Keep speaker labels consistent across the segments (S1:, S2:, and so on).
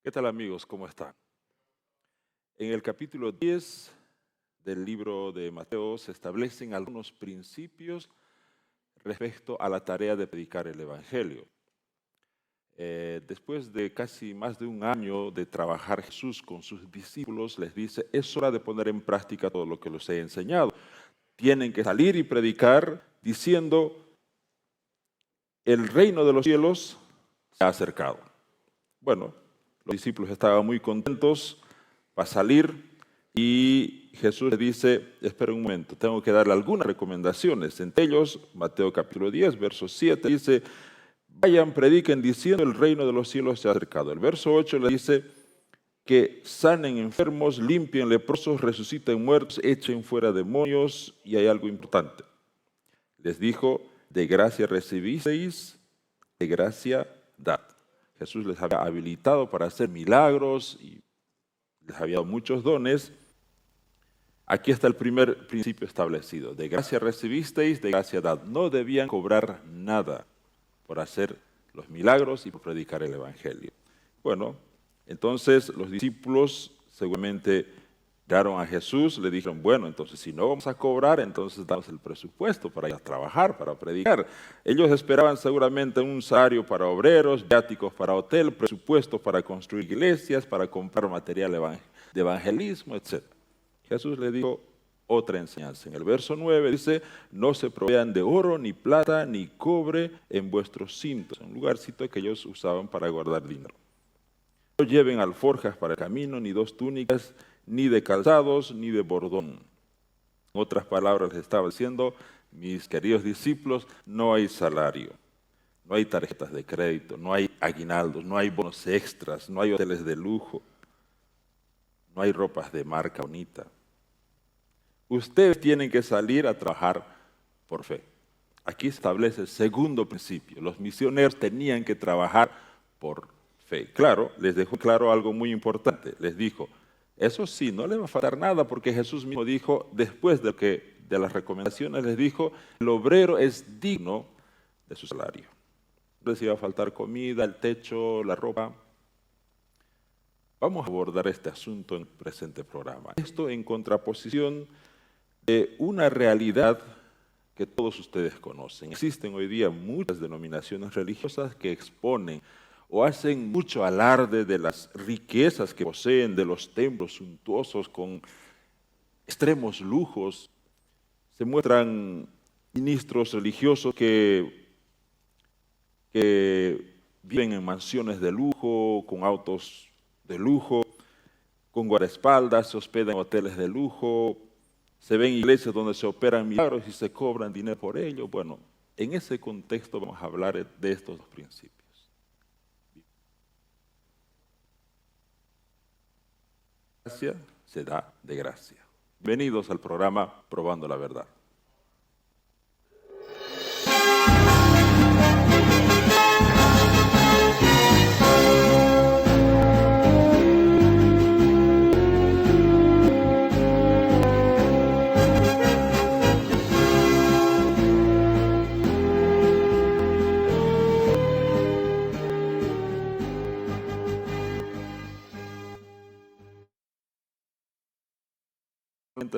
S1: ¿Qué tal amigos? ¿Cómo están? En el capítulo 10 del libro de Mateo se establecen algunos principios respecto a la tarea de predicar el Evangelio. Después de casi más de un año de trabajar Jesús con sus discípulos, les dice, es hora de poner en práctica todo lo que les he enseñado. Tienen que salir y predicar diciendo, el reino de los cielos se ha acercado. Bueno, los discípulos estaban muy contentos para salir y Jesús le dice, espera un momento, tengo que darle algunas recomendaciones. Entre ellos, Mateo capítulo 10, verso 7, dice, vayan, prediquen diciendo el reino de los cielos se ha acercado. El verso 8 le dice que sanen enfermos, limpien leprosos, resuciten muertos, echen fuera demonios. Y hay algo importante. Les dijo, de gracia recibisteis, de gracia dad. Jesús les había habilitado para hacer milagros y les había dado muchos dones. Aquí está el primer principio establecido. De gracia recibisteis, de gracia dad. No debían cobrar nada por hacer los milagros y por predicar el Evangelio. Bueno, entonces los discípulos seguramente miraron a Jesús, le dijeron, bueno, entonces si no vamos a cobrar, entonces damos el presupuesto para ir a trabajar, para predicar. Ellos esperaban seguramente un salario para obreros, viáticos para hotel, presupuestos para construir iglesias, para comprar material de evangelismo, etc. Jesús le dijo otra enseñanza. En el verso 9 dice, no se provean de oro, ni plata, ni cobre en vuestros cintos, un lugarcito que ellos usaban para guardar dinero. No lleven alforjas para el camino, ni dos túnicas, ni de calzados, ni de bordón. En otras palabras, les estaba diciendo, mis queridos discípulos, no hay salario, no hay tarjetas de crédito, no hay aguinaldos, no hay bonos extras, no hay hoteles de lujo, no hay ropas de marca bonita. Ustedes tienen que salir a trabajar por fe. Aquí se establece el segundo principio. Los misioneros tenían que trabajar por fe. Claro, les dejó claro algo muy importante. Les dijo, eso sí, no les va a faltar nada, porque Jesús mismo dijo, después de las recomendaciones, les dijo, el obrero es digno de su salario. No les iba a faltar comida, el techo, la ropa. Vamos a abordar este asunto en el presente programa. Esto en contraposición de una realidad que todos ustedes conocen. Existen hoy día muchas denominaciones religiosas que exponen o hacen mucho alarde de las riquezas que poseen, de los templos suntuosos con extremos lujos. Se muestran ministros religiosos que viven en mansiones de lujo, con autos de lujo, con guardaespaldas, se hospedan en hoteles de lujo. Se ven iglesias donde se operan milagros y se cobran dinero por ello. Bueno, en ese contexto vamos a hablar de estos dos principios. Gracia se da de gracia. Bienvenidos al programa Probando la Verdad.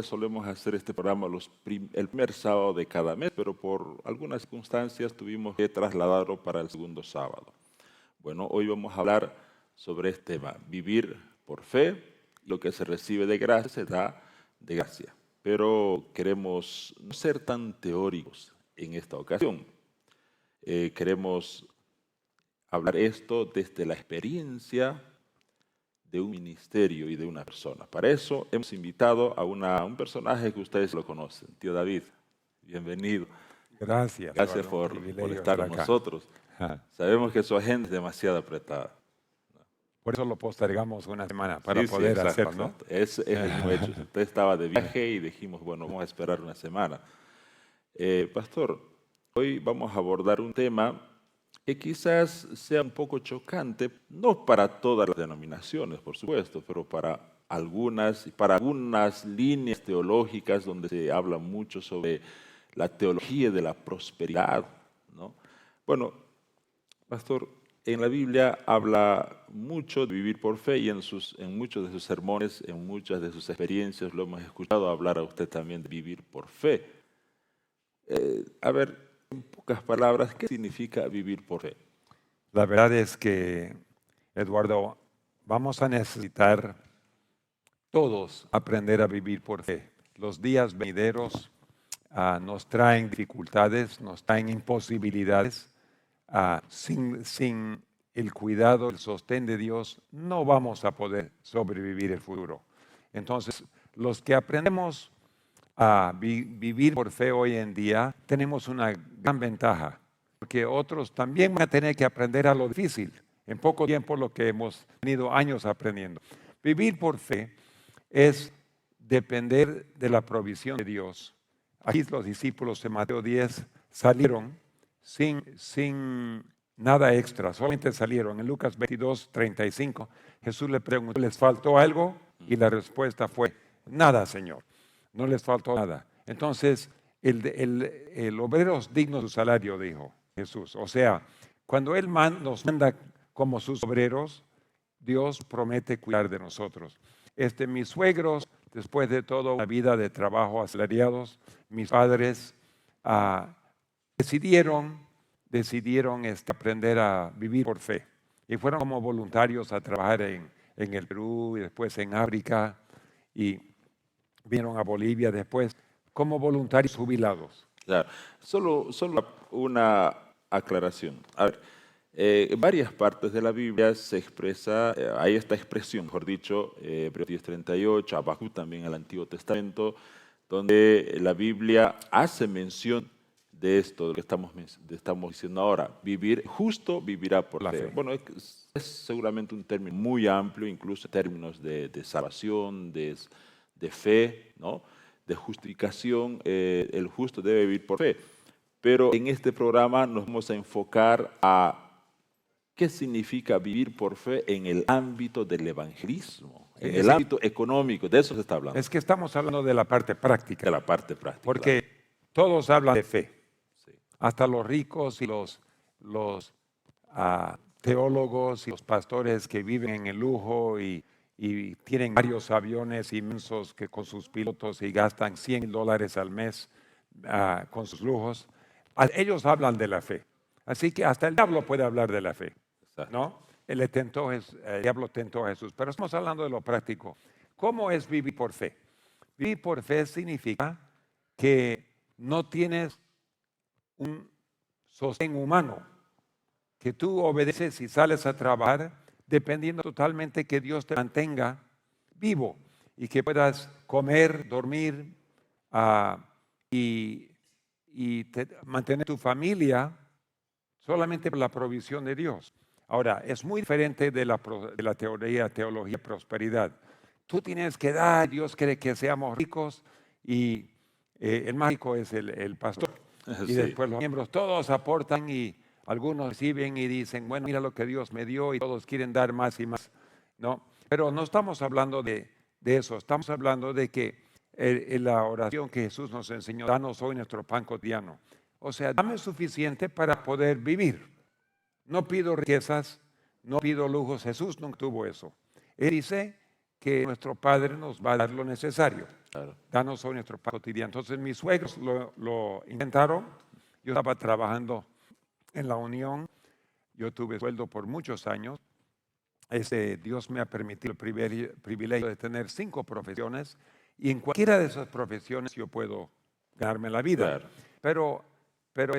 S1: Solemos hacer este programa el primer sábado de cada mes, pero por algunas circunstancias tuvimos que trasladarlo para el segundo sábado. Bueno, hoy vamos a hablar sobre este tema, vivir por fe, lo que se recibe de gracia se da de gracia. Pero queremos no ser tan teóricos en esta ocasión. Queremos hablar esto desde la experiencia de un ministerio y de una persona. Para eso hemos invitado a un personaje que ustedes lo conocen, tío David. Bienvenido.
S2: Gracias.
S1: Gracias por estar con nosotros. Sabemos que su agenda es demasiado apretada.
S2: Por eso lo postergamos una semana para poder hacerlo, ¿no?
S1: Es el mismo hecho. Usted estaba de viaje y dijimos, bueno, vamos a esperar una semana. Pastor, hoy vamos a abordar un tema que quizás sea un poco chocante, no para todas las denominaciones, por supuesto, pero para algunas líneas teológicas donde se habla mucho sobre la teología de la prosperidad, ¿no? Bueno, pastor, en la Biblia habla mucho de vivir por fe y en muchos de sus sermones, en muchas de sus experiencias, lo hemos escuchado hablar a usted también de vivir por fe. A ver, en pocas palabras, ¿qué significa vivir por fe?
S2: La verdad es que, Eduardo, vamos a necesitar todos aprender a vivir por fe. Los días venideros nos traen dificultades, nos traen imposibilidades. Sin el cuidado, el sostén de Dios, no vamos a poder sobrevivir el futuro. Entonces, los que aprendemos a vivir por fe hoy en día, tenemos una gran ventaja, porque otros también van a tener que aprender a lo difícil, en poco tiempo lo que hemos tenido años aprendiendo. Vivir por fe es depender de la provisión de Dios. Aquí los discípulos de Mateo 10 salieron sin nada extra, solamente salieron. En Lucas 22:35, Jesús le preguntó, ¿les faltó algo? Y la respuesta fue, nada, Señor, no les faltó nada. Entonces, el obrero es digno de su salario, dijo Jesús. O sea, cuando Él nos manda como sus obreros, Dios promete cuidar de nosotros. Mis suegros, después de toda una vida de trabajo asalariados, mis padres decidieron aprender a vivir por fe. Y fueron como voluntarios a trabajar en el Perú y después en África. Y vinieron a Bolivia después como voluntarios jubilados.
S1: Claro, solo una aclaración. A ver, en varias partes de la Biblia se expresa, hay esta expresión, mejor dicho, Hebreos 10:38, Habacuc también en el Antiguo Testamento, donde la Biblia hace mención de esto, de lo que estamos diciendo ahora. Justo vivirá por
S2: La
S1: fe.
S2: fe.
S1: Bueno, es seguramente un término muy amplio, incluso en términos de salvación, de fe, ¿no? De justificación. El justo debe vivir por fe. Pero en este programa nos vamos a enfocar a qué significa vivir por fe en el ámbito del evangelismo, en el ámbito económico. De eso se está hablando,
S2: Es que estamos hablando de la parte práctica,
S1: de la parte práctica.
S2: porque todos hablan de fe.
S1: Sí.
S2: Hasta los ricos y los teólogos y los pastores que viven en el lujo y tienen varios aviones inmensos que con sus pilotos y gastan $100,000 al mes con sus lujos. Ellos hablan de la fe. Así que hasta el diablo puede hablar de la fe,
S1: Exacto.
S2: ¿no? El diablo tentó a Jesús. Pero estamos hablando de lo práctico. ¿Cómo es vivir por fe? Vivir por fe significa que no tienes un sostén humano, que tú obedeces y sales a trabajar dependiendo totalmente que Dios te mantenga vivo y que puedas comer, dormir y mantener tu familia solamente por la provisión de Dios. Ahora, es muy diferente de la teología de prosperidad. Tú tienes que dar, Dios quiere que seamos ricos y el más rico es el pastor. Y
S1: Sí.
S2: después los miembros todos aportan y algunos reciben y dicen, bueno, mira lo que Dios me dio y todos quieren dar más y más. ¿No? Pero no estamos hablando de eso, estamos hablando de que la oración que Jesús nos enseñó, danos hoy nuestro pan cotidiano. O sea, dame suficiente para poder vivir. No pido riquezas, no pido lujos. Jesús nunca tuvo eso. Él dice que nuestro Padre nos va a dar lo necesario.
S1: Claro.
S2: Danos hoy nuestro pan cotidiano. Entonces mis suegros lo intentaron. Yo estaba trabajando en la Unión. Yo tuve sueldo por muchos años. Dios me ha permitido el privilegio de tener 5 profesiones y en cualquiera de esas profesiones yo puedo ganarme la vida.
S1: Claro.
S2: Pero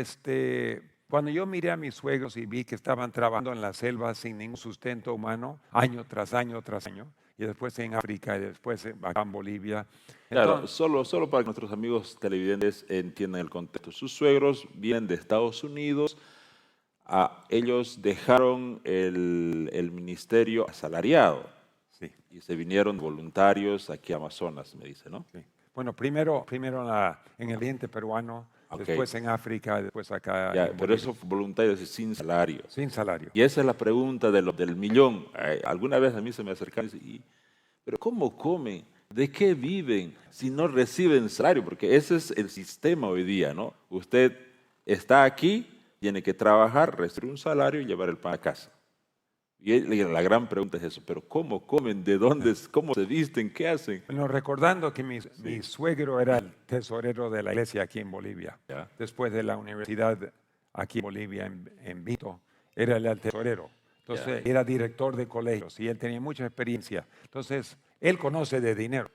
S2: cuando yo miré a mis suegros y vi que estaban trabajando en la selva sin ningún sustento humano, año tras año tras año, y después en África y después acá en Bolivia.
S1: Claro,
S2: Entonces,
S1: solo para que nuestros amigos televidentes entiendan el contexto. Sus suegros vienen de Estados Unidos. Ellos dejaron el ministerio asalariado
S2: sí,
S1: y se vinieron voluntarios aquí a Amazonas, me dice, ¿no?
S2: sí. Bueno, primero en el oriente peruano,
S1: Ok.
S2: después en África, después acá
S1: Ya,
S2: en
S1: pero
S2: Bolivia.
S1: esos voluntarios sin salario.
S2: Sin salario.
S1: Y esa es la pregunta del millón. Alguna vez a mí se me acercaron y dicen, ¿pero cómo comen? ¿De qué viven si no reciben salario? Porque ese es el sistema hoy día, ¿no? Usted está aquí Tiene que trabajar, recibir un salario y llevar el pan a casa. Y la gran pregunta es eso, pero ¿cómo comen? ¿De dónde? ¿Cómo se visten? ¿Qué hacen?
S2: Bueno, recordando que mi suegro era el tesorero de la iglesia aquí en Bolivia,
S1: Ya.
S2: después de la universidad aquí en Bolivia, en Vito, era el tesorero. Entonces, era director de colegios y él tenía mucha experiencia. Entonces, él conoce de dinero.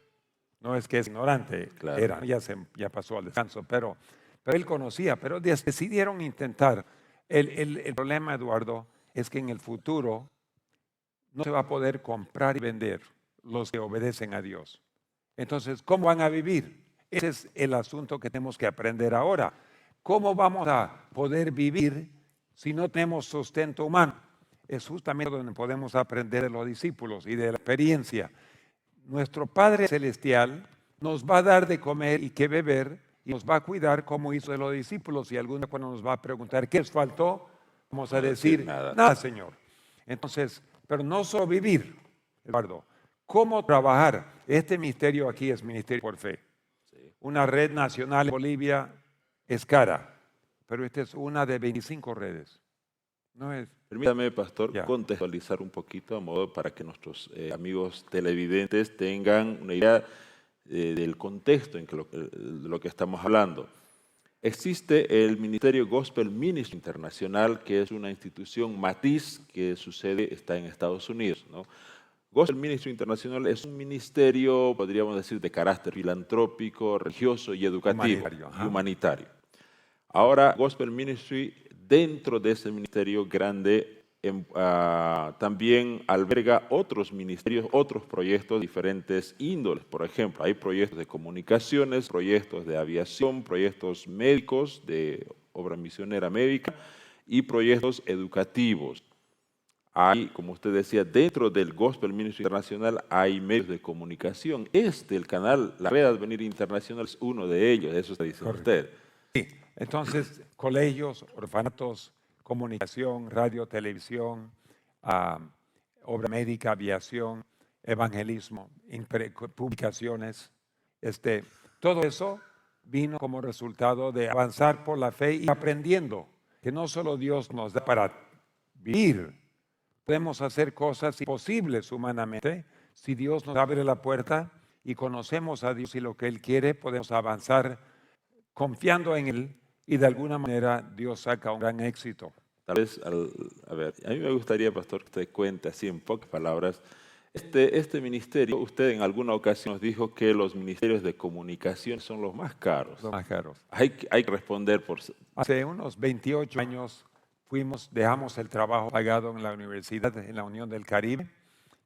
S2: No es que es ignorante,
S1: Claro.
S2: era, ya pasó al descanso, pero él conocía, pero decidieron intentar. El problema, Eduardo, es que en el futuro no se va a poder comprar y vender los que obedecen a Dios. Entonces, ¿cómo van a vivir? Ese es el asunto que tenemos que aprender ahora. ¿Cómo vamos a poder vivir si no tenemos sustento humano? Es justamente donde podemos aprender de los discípulos y de la experiencia. Nuestro Padre Celestial nos va a dar de comer y que beber y nos va a cuidar como hizo de los discípulos. Y alguna cuando nos va a preguntar qué les faltó, vamos a decir nada, Señor. Entonces, pero no solo vivir, Eduardo, ¿cómo trabajar? Este ministerio aquí es Ministerio por Fe. Una red nacional en Bolivia es cara, pero esta es una de 25 redes. No es.
S1: Permítame, pastor, contextualizar un poquito a modo para que nuestros amigos televidentes tengan una idea del contexto en que de lo que estamos hablando. Existe el Ministerio Gospel Ministry Internacional, que es una institución matiz que está en Estados Unidos, ¿no? Gospel Ministry Internacional es un ministerio, podríamos decir, de carácter filantrópico, religioso y educativo, humanitario. Ahora, Gospel Ministry, dentro de ese ministerio grande, también alberga otros ministerios, otros proyectos de diferentes índoles. Por ejemplo, hay proyectos de comunicaciones, proyectos de aviación, proyectos médicos, de obra misionera médica y proyectos educativos. Hay, como usted decía, dentro del Gospel Ministry Internacional hay medios de comunicación. El canal, la Red Advenir Internacional es uno de ellos, eso está diciendo usted.
S2: Sí, entonces, colegios, orfanatos, comunicación, radio, televisión, obra médica, aviación, evangelismo, publicaciones, todo eso vino como resultado de avanzar por la fe y aprendiendo que no solo Dios nos da para vivir, podemos hacer cosas imposibles humanamente. Si Dios nos abre la puerta y conocemos a Dios y lo que Él quiere, podemos avanzar confiando en Él y de alguna manera Dios saca un gran éxito.
S1: Tal vez, a mí me gustaría, pastor, que usted cuente así en pocas palabras. Este ministerio, usted en alguna ocasión nos dijo que los ministerios de comunicación son los más caros.
S2: Los más caros.
S1: Hay que responder por...
S2: Hace unos 28 años dejamos el trabajo pagado en la universidad, en la Unión del Caribe,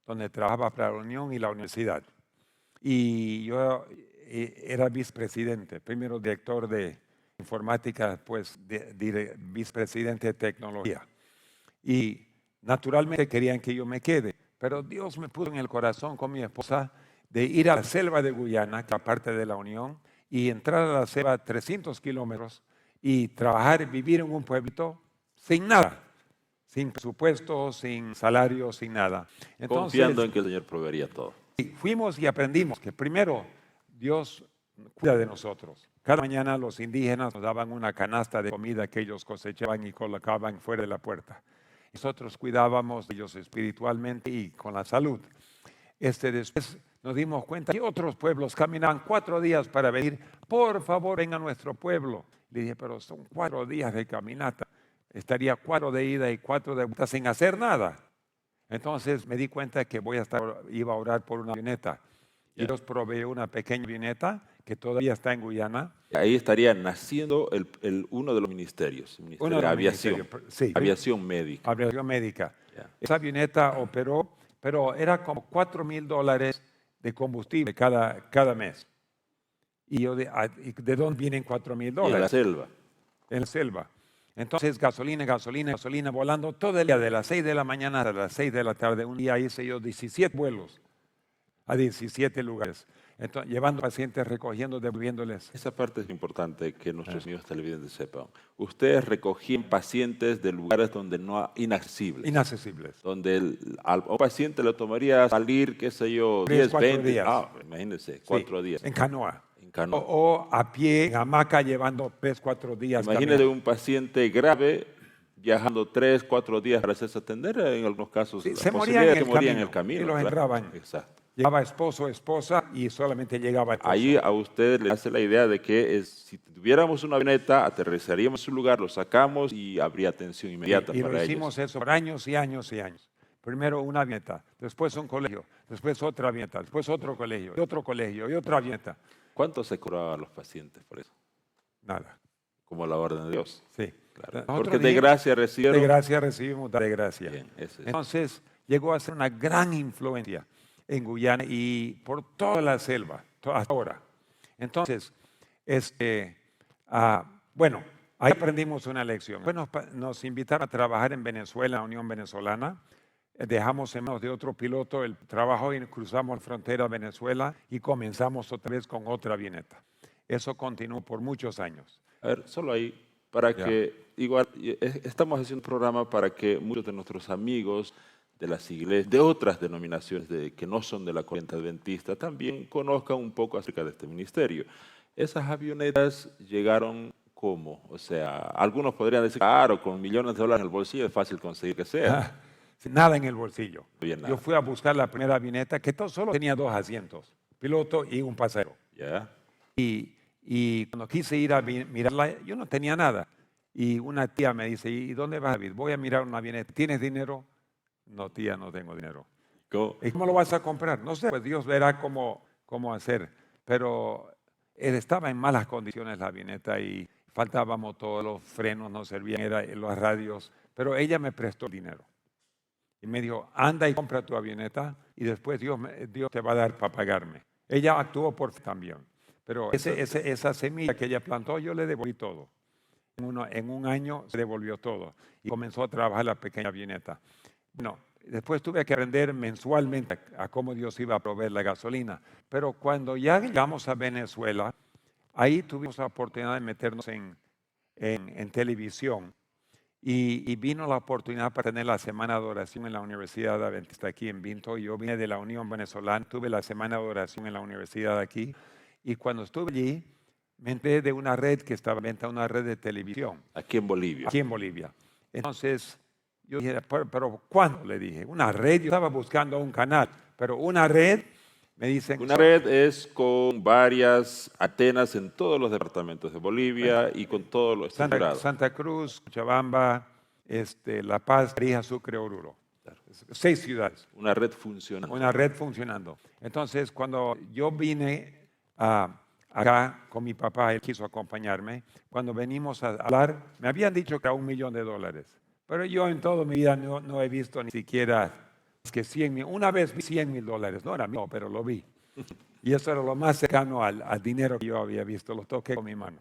S2: donde trabajaba para la Unión y la universidad. Y yo era vicepresidente, primero director de informática, pues vicepresidente de tecnología. Y naturalmente querían que yo me quede, pero Dios me puso en el corazón con mi esposa de ir a la selva de Guyana, que es parte de la Unión, y entrar a la selva 300 kilómetros y trabajar, vivir en un pueblito sin nada, sin presupuesto, sin salario, sin nada.
S1: Entonces, confiando en que el Señor proveería todo.
S2: Fuimos y aprendimos que primero Dios cuida de nosotros. Cada mañana los indígenas nos daban una canasta de comida que ellos cosechaban y colocaban fuera de la puerta. Nosotros cuidábamos de ellos espiritualmente y con la salud. Después nos dimos cuenta que otros pueblos caminaban 4 días para venir. Por favor, ven a nuestro pueblo. Le dije, pero son 4 días de caminata. Estaría 4 de ida y 4 de vuelta sin hacer nada. Entonces me di cuenta que iba a orar por una avioneta. Y Dios proveyó una pequeña avioneta que todavía está en Guyana.
S1: Ahí estaría naciendo uno de los ministerios, el ministerio de aviación,
S2: sí,
S1: aviación médica.
S2: Aviación médica. Esa avioneta operó, pero era como $4,000 de combustible cada mes. Y yo, ¿de dónde vienen $4,000?
S1: En la selva.
S2: En la selva. Entonces, gasolina, volando todo el día, de las 6 de la mañana a las 6 de la tarde. Un día hice yo 17 vuelos a 17 lugares. Entonces, llevando pacientes, recogiendo, devolviéndoles.
S1: Esa parte es importante que nuestros amigos televidentes sepan. Ustedes recogían pacientes de lugares donde inaccesibles.
S2: Inaccesibles.
S1: Donde a un paciente le tomaría salir, qué sé yo, 10, 20 días. Imagínense, 4 días.
S2: En canoa.
S1: canoa.
S2: o a pie, en hamaca, llevando 3, 4 días.
S1: Imagínese un paciente grave viajando 3, 4 días para hacerse atender, en algunos casos
S2: Sí,
S1: la
S2: se morían
S1: posibilidad
S2: en
S1: es que
S2: el
S1: moría en
S2: camino
S1: el camino.
S2: y los
S1: Claro.
S2: entraban.
S1: Exacto.
S2: Llegaba esposo, esposa y solamente llegaba esposo.
S1: Ahí a usted le hace la idea de que si tuviéramos una avioneta, aterrizaríamos en su lugar, lo sacamos y habría atención inmediata
S2: Y lo
S1: para
S2: hicimos
S1: ellos.
S2: eso por años y años y años. Primero una avioneta, después un colegio, después otra avioneta, después otro colegio, y otro colegio, y otra avioneta.
S1: ¿Cuánto se cobraba a los pacientes por eso?
S2: Nada.
S1: Como la orden de Dios.
S2: Sí.
S1: Claro.
S2: Nosotros
S1: Porque de
S2: dijimos,
S1: gracia
S2: de
S1: recibieron.
S2: gracia recibimos, de gracia.
S1: Bien, ese es.
S2: Entonces llegó a ser una gran influencia en Guyana y por toda la selva, hasta ahora. Entonces, bueno, ahí aprendimos una lección. Después nos invitaron a trabajar en Venezuela, la Unión Venezolana. Dejamos en manos de otro piloto el trabajo y cruzamos la frontera a Venezuela y comenzamos otra vez con otra avioneta. Eso continuó por muchos años.
S1: A ver, solo ahí, para
S2: Ya.
S1: que, igual, estamos haciendo un programa para que muchos de nuestros amigos de las iglesias, de otras denominaciones que no son de la corriente adventista, también conozcan un poco acerca de este ministerio. Esas avionetas llegaron ¿cómo? O sea, algunos podrían decir, claro, con millones de dólares en el bolsillo es fácil conseguir que sea.
S2: Sin nada en el bolsillo.
S1: Bien,
S2: Yo
S1: nada.
S2: fui a buscar la primera avioneta que solo tenía 2 asientos, piloto y un pasajero.
S1: ¿Ya?
S2: Y cuando quise ir a mirarla, yo no tenía nada. Y una tía me dice, ¿y dónde vas, David? Voy a mirar una avioneta. ¿Tienes dinero? No, tía, no tengo dinero.
S1: ¿Cómo?
S2: ¿Y cómo lo vas a comprar? No sé, pues Dios verá cómo hacer. Pero él estaba en malas condiciones la avioneta y faltaba motor, los frenos no servían, los radios. Pero ella me prestó el dinero. Y me dijo, anda y compra tu avioneta y después Dios te va a dar para pagarme. Ella actuó por fe también. Pero esa semilla que ella plantó, yo le devolví todo. En un año se devolvió todo y comenzó a trabajar la pequeña avioneta. Bueno, después tuve que aprender mensualmente a cómo Dios iba a proveer la gasolina. Pero cuando ya llegamos a Venezuela, ahí tuvimos la oportunidad de meternos en televisión. Y vino la oportunidad para tener la semana de oración en la Universidad Adventista aquí en Vinto. Yo vine de la Unión Venezolana, tuve la semana de oración en la universidad aquí. Y cuando estuve allí, me enteré de una red que estaba en venta, una red de televisión.
S1: Aquí en Bolivia.
S2: Aquí en Bolivia. Entonces, yo dije, pero ¿cuándo? Le dije, una red. Yo estaba buscando un canal, pero una red, me dicen.
S1: Una red es con varias antenas en todos los departamentos de Bolivia y con todo lo estructurado.
S2: Santa Cruz, Cochabamba, La Paz, Tarija, Sucre, Oruro. 6 ciudades.
S1: Una red funcionando.
S2: Una red funcionando. Entonces, cuando yo vine acá con mi papá, él quiso acompañarme. Cuando venimos a hablar, me habían dicho que era $1 millón. Pero yo en toda mi vida no he visto ni siquiera que 100,000. Una vez vi $100,000. No era mío, pero lo vi. Y eso era lo más cercano al dinero que yo había visto. Lo toqué con mi mano.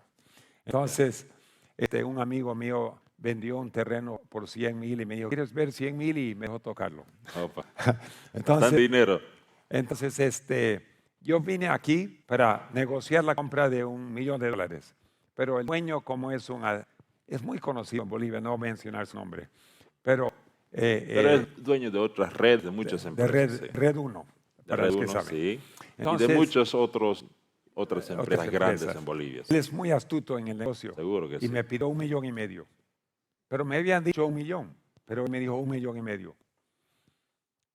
S2: Entonces, un amigo mío vendió un terreno por 100,000 y me dijo, ¿quieres ver 100,000? Y me dejó tocarlo.
S1: Opa.
S2: Entonces,
S1: Bastante dinero.
S2: Entonces, yo vine aquí para negociar la compra de $1 millón. Pero el dueño, como es muy conocido en Bolivia, no voy a mencionar su nombre, pero
S1: es dueño de otras redes, de muchas
S2: de
S1: empresas.
S2: Red 1,
S1: De
S2: para
S1: Red
S2: los que
S1: 1,
S2: saben.
S1: sí.
S2: Entonces,
S1: y de muchas otras empresas grandes
S2: empresas.
S1: en Bolivia.
S2: Él es muy astuto en el negocio.
S1: Seguro que
S2: y
S1: sí.
S2: me pidió $1,5 millones. Pero me habían dicho 1 millón, pero él me dijo $1,5 millones.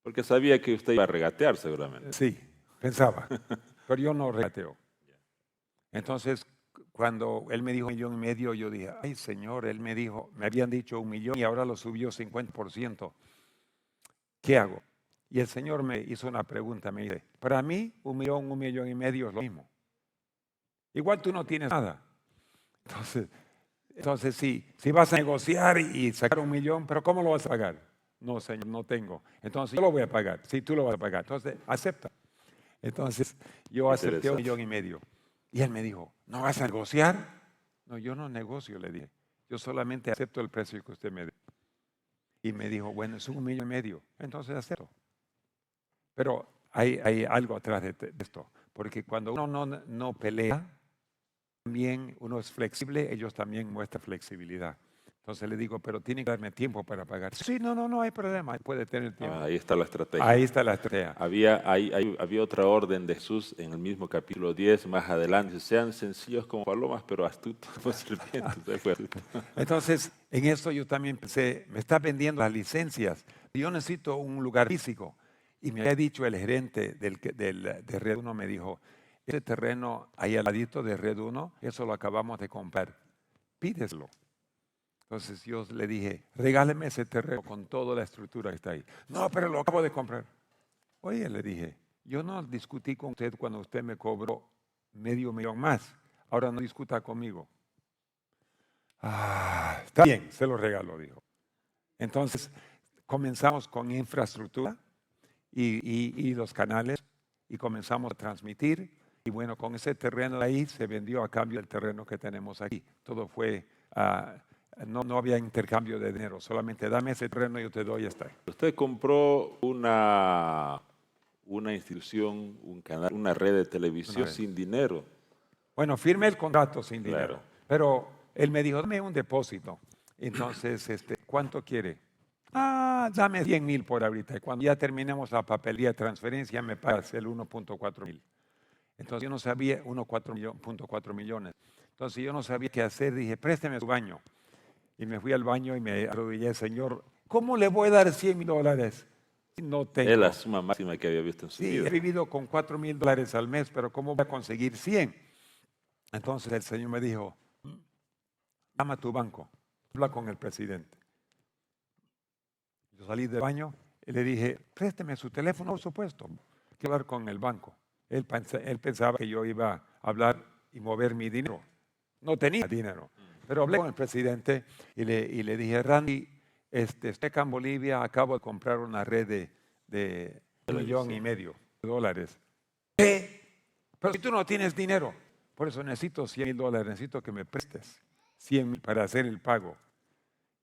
S1: Porque sabía que usted iba a regatear seguramente.
S2: Sí, pensaba, pero yo no regateo. Entonces, cuando él me dijo $1,5 millones, yo dije, ay Señor, él me habían dicho 1 millón y ahora lo subió 50%. ¿Qué hago? Y el Señor me hizo una pregunta, me dice, para mí 1 millón, 1,5 millones es lo mismo. Igual tú no tienes nada. Entonces si vas a negociar y sacar 1 millón, pero ¿cómo lo vas a pagar? No, Señor, no tengo. Entonces yo lo voy a pagar. Sí, tú lo vas a pagar. Entonces, acepta. Entonces yo acepté 1,5 millones. Y él me dijo, ¿no vas a negociar? No, yo no negocio, le dije. Yo solamente acepto el precio que usted me dé. Y me dijo, bueno, es 1,5 millones. Entonces acepto. Pero hay algo atrás de esto. Porque cuando uno no pelea, también uno es flexible, ellos también muestran flexibilidad. Entonces le digo, pero tiene que darme tiempo para pagar. Sí, no hay problema, puede tener tiempo.
S1: Ahí está la estrategia.
S2: Ahí está la estrategia.
S1: Había otra orden de Jesús en el mismo capítulo 10, más adelante. Sean sencillos como palomas, pero astutos como serpientes.
S2: Entonces, en esto yo también pensé, me está vendiendo las licencias. Yo necesito un lugar físico. Y me había dicho el gerente de Red 1, me dijo, ese terreno ahí al ladito de Red 1, eso lo acabamos de comprar. Pídeslo. Entonces yo le dije, regáleme ese terreno con toda la estructura que está ahí. No, pero lo acabo de comprar. Oye, le dije, yo no discutí con usted cuando usted me cobró $500,000 más. Ahora no discuta conmigo. Está bien, se lo regalo, dijo. Entonces comenzamos con infraestructura y los canales y comenzamos a transmitir. Y bueno, con ese terreno ahí se vendió a cambio del terreno que tenemos aquí. Todo fue... no había intercambio de dinero, solamente dame ese terreno y yo te doy y está.
S1: Usted compró una institución, un canal, una red de televisión sin dinero.
S2: Bueno, firmé el contrato sin dinero,
S1: Claro.
S2: pero él me dijo, dame un depósito. Entonces, ¿cuánto quiere? Dame 100,000 por ahorita. Y cuando ya terminemos la papelía de transferencia, me pagas el 1.4 mil. Entonces yo no sabía, 1.4 millones. Entonces yo no sabía qué hacer, dije, présteme su baño. Y me fui al baño y me arrodillé, Señor, ¿cómo le voy a dar $100,000? No tengo.
S1: Es la suma máxima que había visto en su
S2: Sí,
S1: vida.
S2: he vivido con $4,000 al mes, pero ¿cómo voy a conseguir 100? Entonces el Señor me dijo, llama a tu banco, habla con el presidente. Yo salí del baño y le dije, présteme su teléfono, por supuesto, quiero hablar con el banco. Él pensaba que yo iba a hablar y mover mi dinero. No tenía dinero. Pero hablé con el presidente y le dije, Randy, estoy acá en Bolivia, acabo de comprar una red de $1,500,000. ¿Qué? Pero si tú no tienes dinero, por eso necesito $100,000, necesito que me prestes 100,000 para hacer el pago.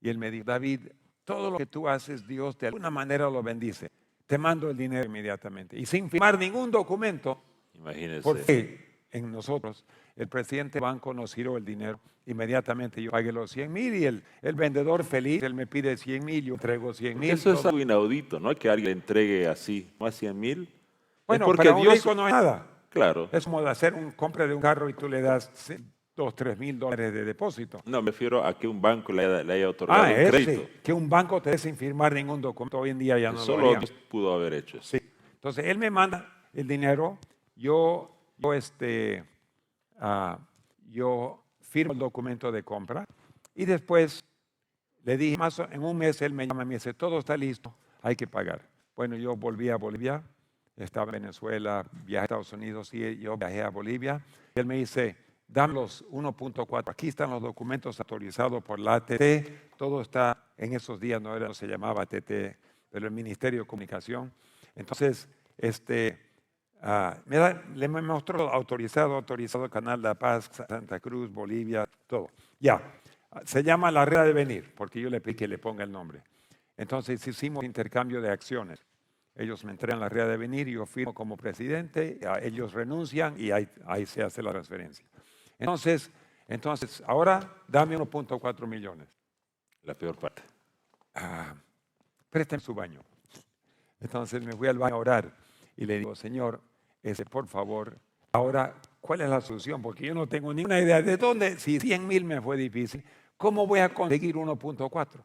S2: Y él me dijo, David, todo lo que tú haces, Dios de alguna manera lo bendice. Te mando el dinero inmediatamente. Y sin firmar ningún documento,
S1: Imagínese.
S2: porque en nosotros, el presidente del banco nos giró el dinero, inmediatamente yo pagué los 100,000 y el vendedor feliz, él me pide 100,000, yo entrego 100,000.
S1: Eso es algo inaudito, ¿no? Que alguien le entregue así, más 100,000.
S2: Bueno,
S1: porque
S2: para un
S1: Dios,
S2: rico no es nada.
S1: claro.
S2: Es como de hacer un compra de un carro y tú le das $2,000, $3,000 de depósito.
S1: No, me refiero a que un banco le haya otorgado un crédito.
S2: Que un banco te dé sin firmar ningún documento. Hoy en día ya no lo
S1: Solo
S2: harían.
S1: Dios pudo haber hecho eso.
S2: Sí. Entonces, él me manda el dinero, yo firmo el documento de compra y después le dije, en un mes él me llama y me dice, todo está listo, hay que pagar. Bueno, yo volví a Bolivia, estaba en Venezuela, viajé a Estados Unidos y yo viajé a Bolivia. Y él me dice, dame los 1.4, aquí están los documentos autorizados por la ATT, todo está, en esos días no se llamaba ATT, pero el Ministerio de Comunicación. Entonces, le mostró autorizado Canal de la Paz, Santa Cruz, Bolivia, todo. Ya, se llama la Red de Venir, porque yo le pedí que le ponga el nombre. Entonces hicimos intercambio de acciones. Ellos me entregan la Red de Venir, yo firmo como presidente, ellos renuncian y ahí se hace la transferencia. Entonces, ahora dame 1.4 millones.
S1: La peor parte.
S2: Préstame su baño. Entonces me fui al baño a orar y le digo, Señor, por favor, ahora, ¿cuál es la solución? Porque yo no tengo ninguna idea de dónde, si 100,000 me fue difícil, ¿cómo voy a conseguir 1.4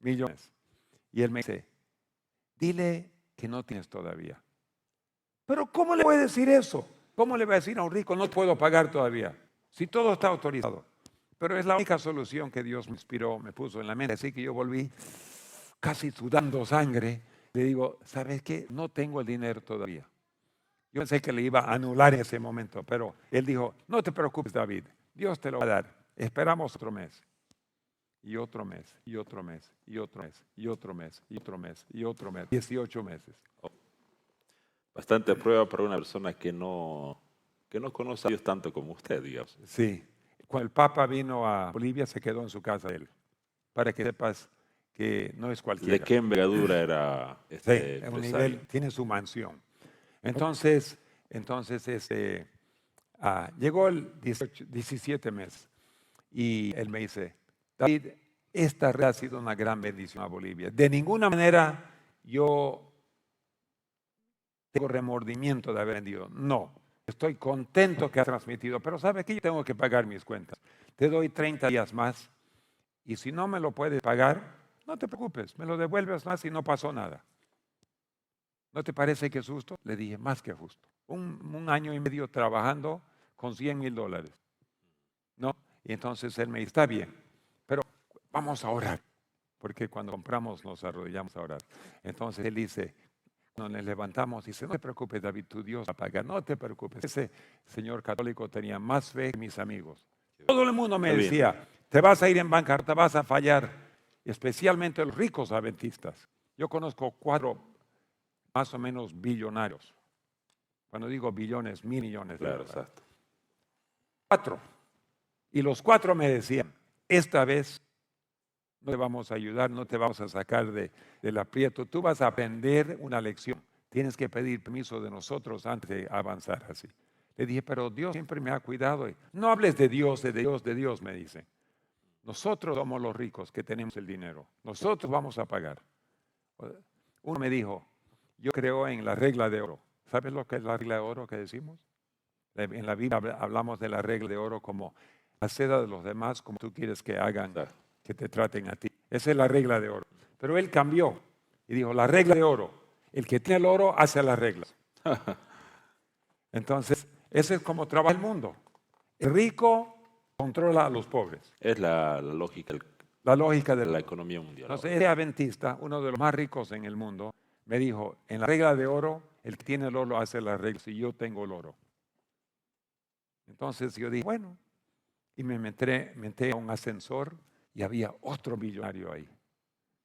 S2: millones? Y él me dice, dile que no tienes todavía. Pero ¿cómo le voy a decir eso? ¿Cómo le voy a decir a un rico, no puedo pagar todavía? Si todo está autorizado. Pero es la única solución que Dios me inspiró, me puso en la mente. Así que yo volví casi sudando sangre. Le digo, ¿sabes qué? No tengo el dinero todavía. Yo pensé que le iba a anular en ese momento, pero él dijo, no te preocupes, David, Dios te lo va a dar. Esperamos otro mes. Y otro mes, y otro mes, y otro mes, y otro mes, y otro mes, y otro mes. 18 meses.
S1: Bastante prueba para una persona que no conoce a Dios tanto como usted, digamos.
S2: Sí. Cuando el Papa vino a Bolivia, se quedó en su casa él. Para que sepas que no es cualquiera.
S1: ¿De qué envergadura era
S2: Sí, a un nivel, tiene su mansión. Entonces llegó el 17 mes y él me dice, David, esta red ha sido una gran bendición a Bolivia. De ninguna manera yo tengo remordimiento de haber vendido. No, estoy contento que ha transmitido, pero ¿sabe qué? Yo tengo que pagar mis cuentas. Te doy 30 días más y si no me lo puedes pagar, no te preocupes, me lo devuelves más y no pasó nada. ¿No te parece que es justo? Le dije, más que justo. Un año y medio trabajando con $100,000. ¿No? Y entonces él me dice, está bien, pero vamos a orar. Porque cuando compramos nos arrodillamos a orar. Entonces él dice, cuando nos levantamos, dice, no te preocupes, David, tu Dios va a pagar, no te preocupes. Ese señor católico tenía más fe que mis amigos. Todo el mundo me decía, te vas a ir en bancarrota, vas a fallar, especialmente los ricos adventistas. Yo conozco 4 más o menos billonarios. Cuando digo billones, $1,000,000,000.
S1: Claro, exacto.
S2: 4. Y los 4 me decían, esta vez no te vamos a ayudar, no te vamos a sacar del aprieto. Tú vas a aprender una lección. Tienes que pedir permiso de nosotros antes de avanzar así. Le dije, pero Dios siempre me ha cuidado. No hables de Dios, de Dios, me dice. Nosotros somos los ricos que tenemos el dinero. Nosotros vamos a pagar. Uno me dijo, yo creo en la regla de oro. ¿Sabes lo que es la regla de oro que decimos? En la Biblia hablamos de la regla de oro como hacer a los demás como tú quieres que hagan, que te traten a ti. Esa es la regla de oro. Pero él cambió y dijo, la regla de oro, el que tiene el oro hace las reglas. Entonces, ese es como trabaja el mundo. El rico controla a los pobres.
S1: Es la lógica
S2: La lógica
S1: de
S2: de
S1: la economía mundial.
S2: Entonces, ese adventista, uno de los más ricos en el mundo, me dijo, en la regla de oro, el que tiene el oro hace las reglas y yo tengo el oro. Entonces yo dije, bueno, y me metí a un ascensor y había otro millonario ahí.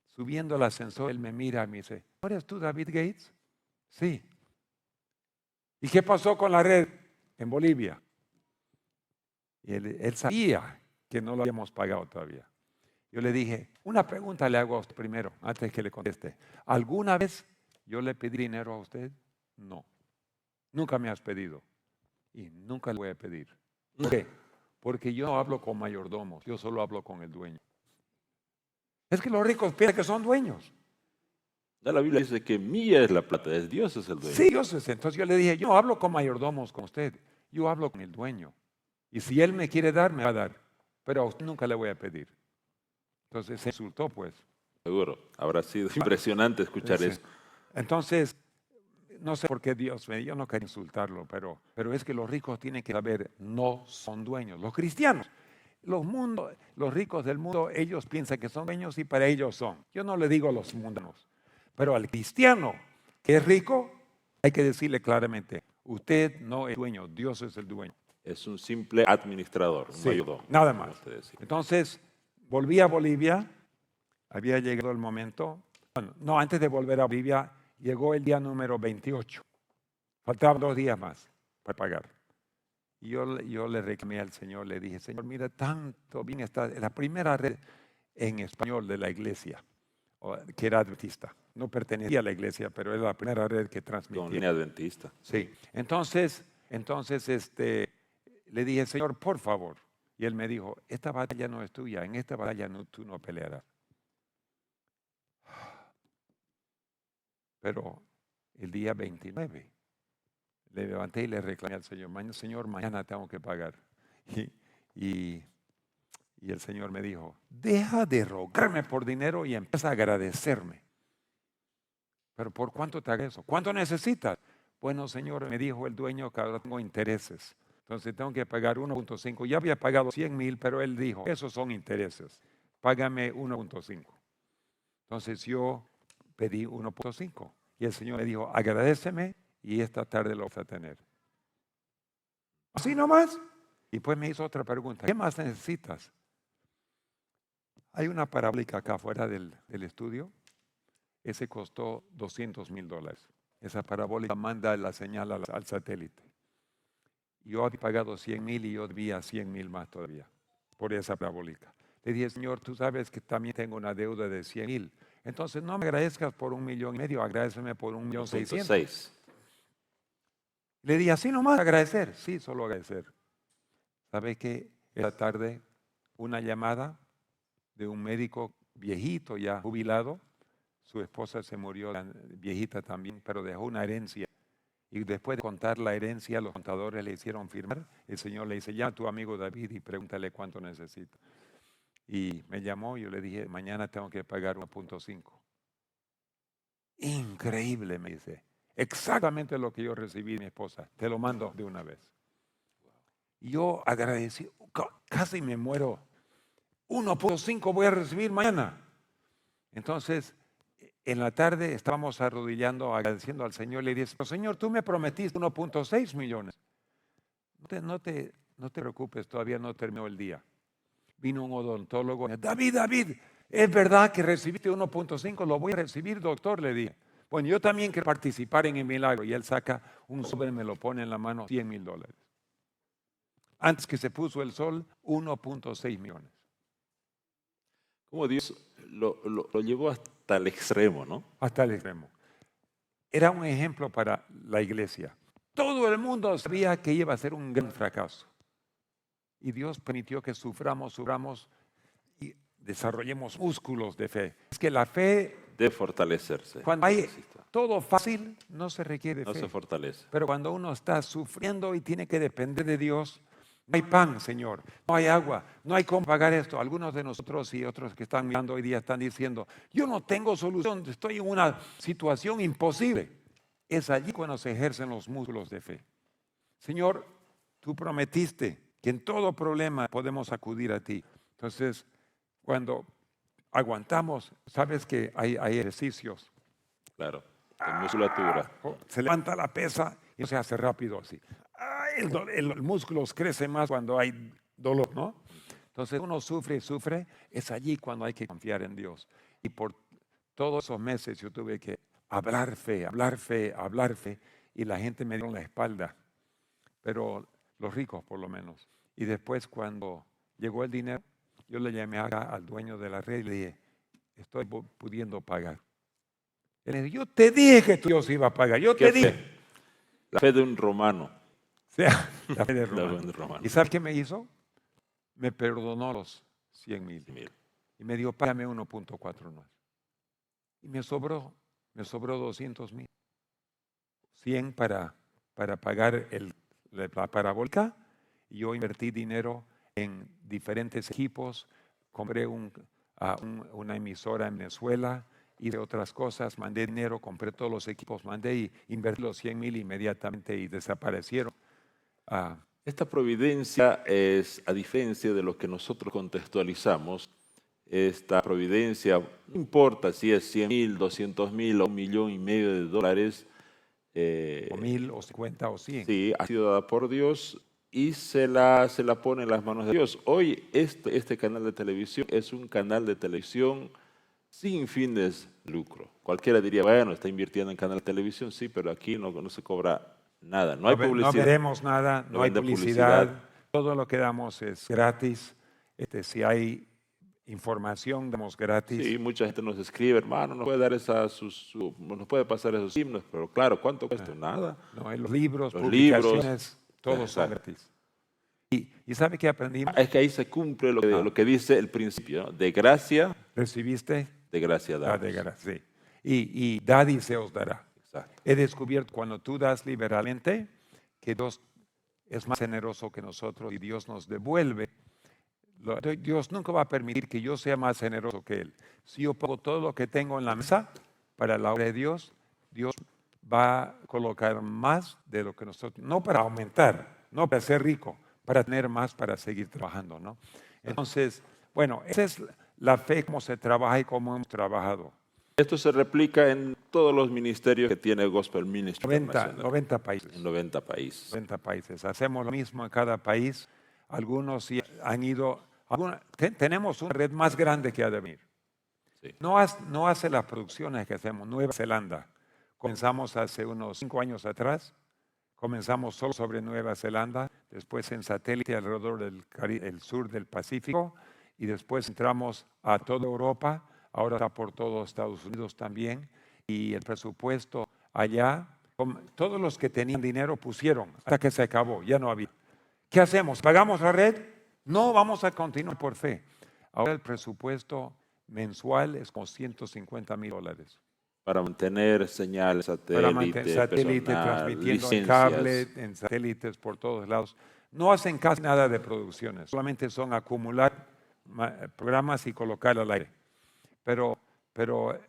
S2: Subiendo el ascensor, él me mira y me dice, ¿no eres tú David Gates? Sí. ¿Y qué pasó con la red en Bolivia? Y él sabía que no lo habíamos pagado todavía. Yo le dije, una pregunta le hago a usted primero, antes que le conteste. ¿Alguna vez yo le pedí dinero a usted? No. Nunca me has pedido. Y nunca le voy a pedir. ¿Por qué? Porque yo no hablo con mayordomos, yo solo hablo con el dueño. Es que los ricos piensan que son dueños.
S1: Ya la Biblia dice que mía es la plata, es Dios es el dueño.
S2: Sí, Dios es. Entonces yo le dije, yo no hablo con mayordomos con usted, yo hablo con el dueño. Y si él me quiere dar, me va a dar. Pero a usted nunca le voy a pedir. Entonces se insultó, pues.
S1: Seguro, habrá sido impresionante escuchar
S2: Sí.
S1: eso.
S2: Entonces, no sé por qué Dios me yo no quería insultarlo, pero es que los ricos tienen que saber, no son dueños. Los cristianos, los ricos del mundo, ellos piensan que son dueños y para ellos son. Yo no le digo a los mundanos, pero al cristiano que es rico, hay que decirle claramente, usted no es dueño, Dios es el dueño.
S1: Es un simple administrador, un
S2: Sí,
S1: mayordomo.
S2: nada más.
S1: como usted decía.
S2: Entonces, volví a Bolivia, había llegado el momento, bueno, no, antes de volver a Bolivia, llegó el día número 28. Faltaban 2 días más para pagar. Y yo le reclamé al Señor, le dije, Señor, mira, tanto bien está, la primera red en español de la iglesia, que era adventista. No pertenecía a la iglesia, pero era la primera red que
S1: Con
S2: transmitía.
S1: línea adventista.
S2: Sí. Entonces, le dije, Señor, por favor. Y él me dijo, esta batalla no es tuya, en esta batalla tú no pelearás. Pero el día 29 le levanté y le reclamé al Señor, Señor, mañana tengo que pagar. Y el Señor me dijo, deja de rogarme por dinero y empieza a agradecerme. Pero ¿por cuánto te hago eso? ¿Cuánto necesitas? Bueno, Señor, me dijo el dueño que ahora tengo intereses. Entonces tengo que pagar 1.5. Ya había pagado 100,000, pero él dijo, esos son intereses. Págame 1.5. Entonces yo pedí 1.5. Y el Señor me dijo, agradéceme y esta tarde lo vas a tener. Así nomás. Y pues me hizo otra pregunta. ¿Qué más necesitas? Hay una parabólica acá afuera del estudio. Ese costó $200,000. Esa parabólica manda la señal al satélite. Yo había pagado 100,000 y yo debía 100,000 más todavía por esa parabólica. Le dije, Señor, tú sabes que también tengo una deuda de 100,000. Entonces no me agradezcas por 1,500,000, agradeceme por 1,600,000.
S1: 6.
S2: Le dije, así nomás agradecer. Sí, solo agradecer. ¿Sabe qué? Esa tarde, una llamada de un médico viejito ya jubilado. Su esposa se murió viejita también, pero dejó una herencia. Y después de contar la herencia, los contadores le hicieron firmar. El Señor le dice, llama a tu amigo David y pregúntale cuánto necesita. Y me llamó, yo le dije, mañana tengo que pagar 1.5. Increíble, me dice. Exactamente lo que yo recibí de mi esposa. Te lo mando de una vez. Y yo agradecí, casi me muero. 1.5 voy a recibir mañana. Entonces, en la tarde estábamos arrodillando, agradeciendo al Señor. Le dije, Señor, tú me prometiste 1.6 millones. No te preocupes, todavía no terminó el día. Vino un odontólogo. David, ¿es verdad que recibiste 1.5? Lo voy a recibir, doctor, le dije. Bueno, yo también quiero participar en el milagro. Y él saca un sobre, me lo pone en la mano, $100,000. Antes que se puso el sol, 1.6 millones.
S1: Como Dios lo llevó hasta el extremo, ¿no?
S2: Hasta el extremo. Era un ejemplo para la iglesia. Todo el mundo sabía que iba a ser un gran fracaso. Y Dios permitió que suframos y desarrollemos músculos de fe. Es que la fe,
S1: De fortalecerse.
S2: cuando hay todo fácil, no se requiere
S1: No
S2: fe.
S1: se fortalece.
S2: Pero cuando uno está sufriendo y tiene que depender de Dios, no hay pan, Señor, no hay agua, no hay cómo pagar esto. Algunos de nosotros y otros que están mirando hoy día están diciendo, yo no tengo solución, estoy en una situación imposible. Es allí cuando se ejercen los músculos de fe. Señor, tú prometiste que en todo problema podemos acudir a ti. Entonces, cuando aguantamos, sabes que hay ejercicios.
S1: Claro. En musculatura.
S2: Se levanta la pesa y no se hace rápido así. El músculo crece más cuando hay dolor, ¿no? Entonces uno sufre, es allí cuando hay que confiar en Dios. Y por todos esos meses yo tuve que hablar fe, y la gente me dio la espalda, pero los ricos por lo menos. Y después cuando llegó el dinero, yo le llamé al dueño de la red y le dije, estoy pudiendo pagar. Él le dijo, yo te dije que Dios iba a pagar, yo te dije.
S1: La fe de un romano.
S2: O sea, la fe de
S1: La fe
S2: romano.
S1: de un romano.
S2: ¿Y sabes qué me hizo? Me perdonó los 100,000 y me dio, págame 1.4 más. Y me sobró 200,000. 100 para pagar la parabólica, y yo invertí dinero en diferentes equipos, compré una emisora en Venezuela, hice otras cosas, mandé dinero, compré todos los equipos, mandé y invertí los 100,000 inmediatamente y desaparecieron.
S1: Esta providencia es, a diferencia de lo que nosotros contextualizamos, esta providencia, no importa si es 100,000, 200,000 o $1,500,000,
S2: O 1,000 o 50 o 100.
S1: sí, ha sido dada por Dios y se la pone en las manos de Dios. Hoy este canal de televisión es un canal de televisión sin fines de lucro. Cualquiera diría, bueno, está invirtiendo en canal de televisión, sí, pero aquí no se cobra nada. No hay publicidad.
S2: No veremos nada, no hay publicidad. Todo lo que damos es gratis. Si hay información, damos gratis.
S1: Sí, mucha gente nos escribe, hermano, nos puede dar nos puede pasar esos himnos, pero claro, ¿cuánto cuesta? Nada.
S2: No, los libros,
S1: Los
S2: publicaciones,
S1: libros,
S2: todos son gratis. ¿Y sabe qué aprendimos?
S1: Es que ahí se cumple lo que dice el principio, ¿no? De gracia,
S2: ¿Recibiste?
S1: de gracia damos.
S2: De gracia, sí. Y dad y se os dará.
S1: Exacto.
S2: He descubierto cuando tú das liberalmente que Dios es más generoso que nosotros y Dios nos devuelve. Dios nunca va a permitir que yo sea más generoso que Él. Si yo pongo todo lo que tengo en la mesa para la obra de Dios, Dios va a colocar más de lo que nosotros, no para aumentar, no para ser rico, para tener más, para seguir trabajando, ¿no? Entonces, bueno, esa es la fe, cómo se trabaja y cómo hemos trabajado.
S1: Esto se replica en todos los ministerios que tiene Gospel Ministry.
S2: 90 países.
S1: En 90 países.
S2: 90 países. Hacemos lo mismo en cada país. Algunos sí han ido. Tenemos una red más grande que ha de venir.
S1: Sí.
S2: No hace las producciones que hacemos. Nueva Zelanda. Comenzamos hace unos 5 años atrás. Comenzamos solo sobre Nueva Zelanda. Después en satélite alrededor del sur del Pacífico. Y después entramos a toda Europa. Ahora está por todo Estados Unidos también. Y el presupuesto allá, todos los que tenían dinero pusieron hasta que se acabó, ya no había. ¿Qué hacemos? ¿Pagamos la red? No, vamos a continuar por fe. Ahora el presupuesto mensual es como $150,000
S1: Para mantener señal,
S2: para mantener
S1: satélite,
S2: satélite
S1: personal,
S2: transmitiendo en cable,
S1: licencias.
S2: en satélites por todos lados. No hacen casi nada de producciones, solamente son acumular programas y colocar al aire. Pero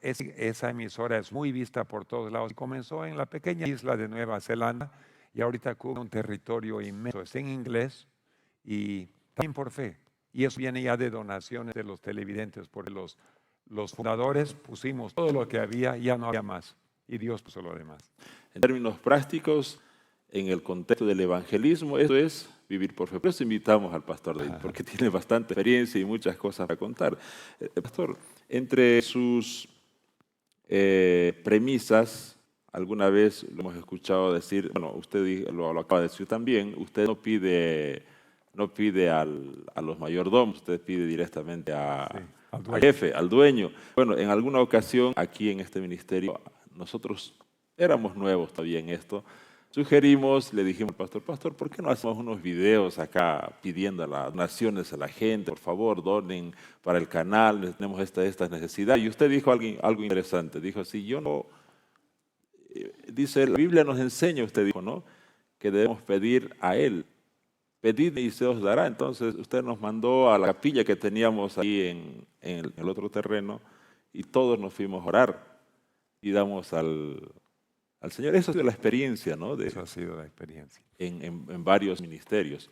S2: esa emisora es muy vista por todos lados. Comenzó en la pequeña isla de Nueva Zelanda y ahorita cubre un territorio inmenso. Es en inglés y también por fe. Y eso viene ya de donaciones de los televidentes, porque los fundadores pusimos todo lo que había, ya no había más. Y Dios puso lo demás.
S1: En términos prácticos, en el contexto del evangelismo, eso es vivir por fe. Por eso invitamos al pastor David, porque tiene bastante experiencia y muchas cosas para contar. Pastor, entre sus premisas, alguna vez lo hemos escuchado decir, bueno, usted lo acaba de decir también, usted no pide a los mayordomos, usted pide directamente
S2: Sí, al
S1: al
S2: dueño.
S1: jefe, al dueño. Bueno, en alguna ocasión aquí en este ministerio, nosotros éramos nuevos todavía en esto, sugerimos, le dijimos al pastor, ¿por qué no hacemos unos videos acá pidiendo las donaciones a la gente? Por favor, donen para el canal, tenemos estas necesidades. Y usted dijo algo interesante, dijo, si yo no, dice, la Biblia nos enseña, usted dijo, ¿no? Que debemos pedir a Él. Pedid y se os dará. Entonces usted nos mandó a la capilla que teníamos ahí en el otro terreno y todos nos fuimos a orar y damos al Señor. Esa ha sido la experiencia, ¿no?
S2: Eso ha sido la experiencia.
S1: En varios ministerios.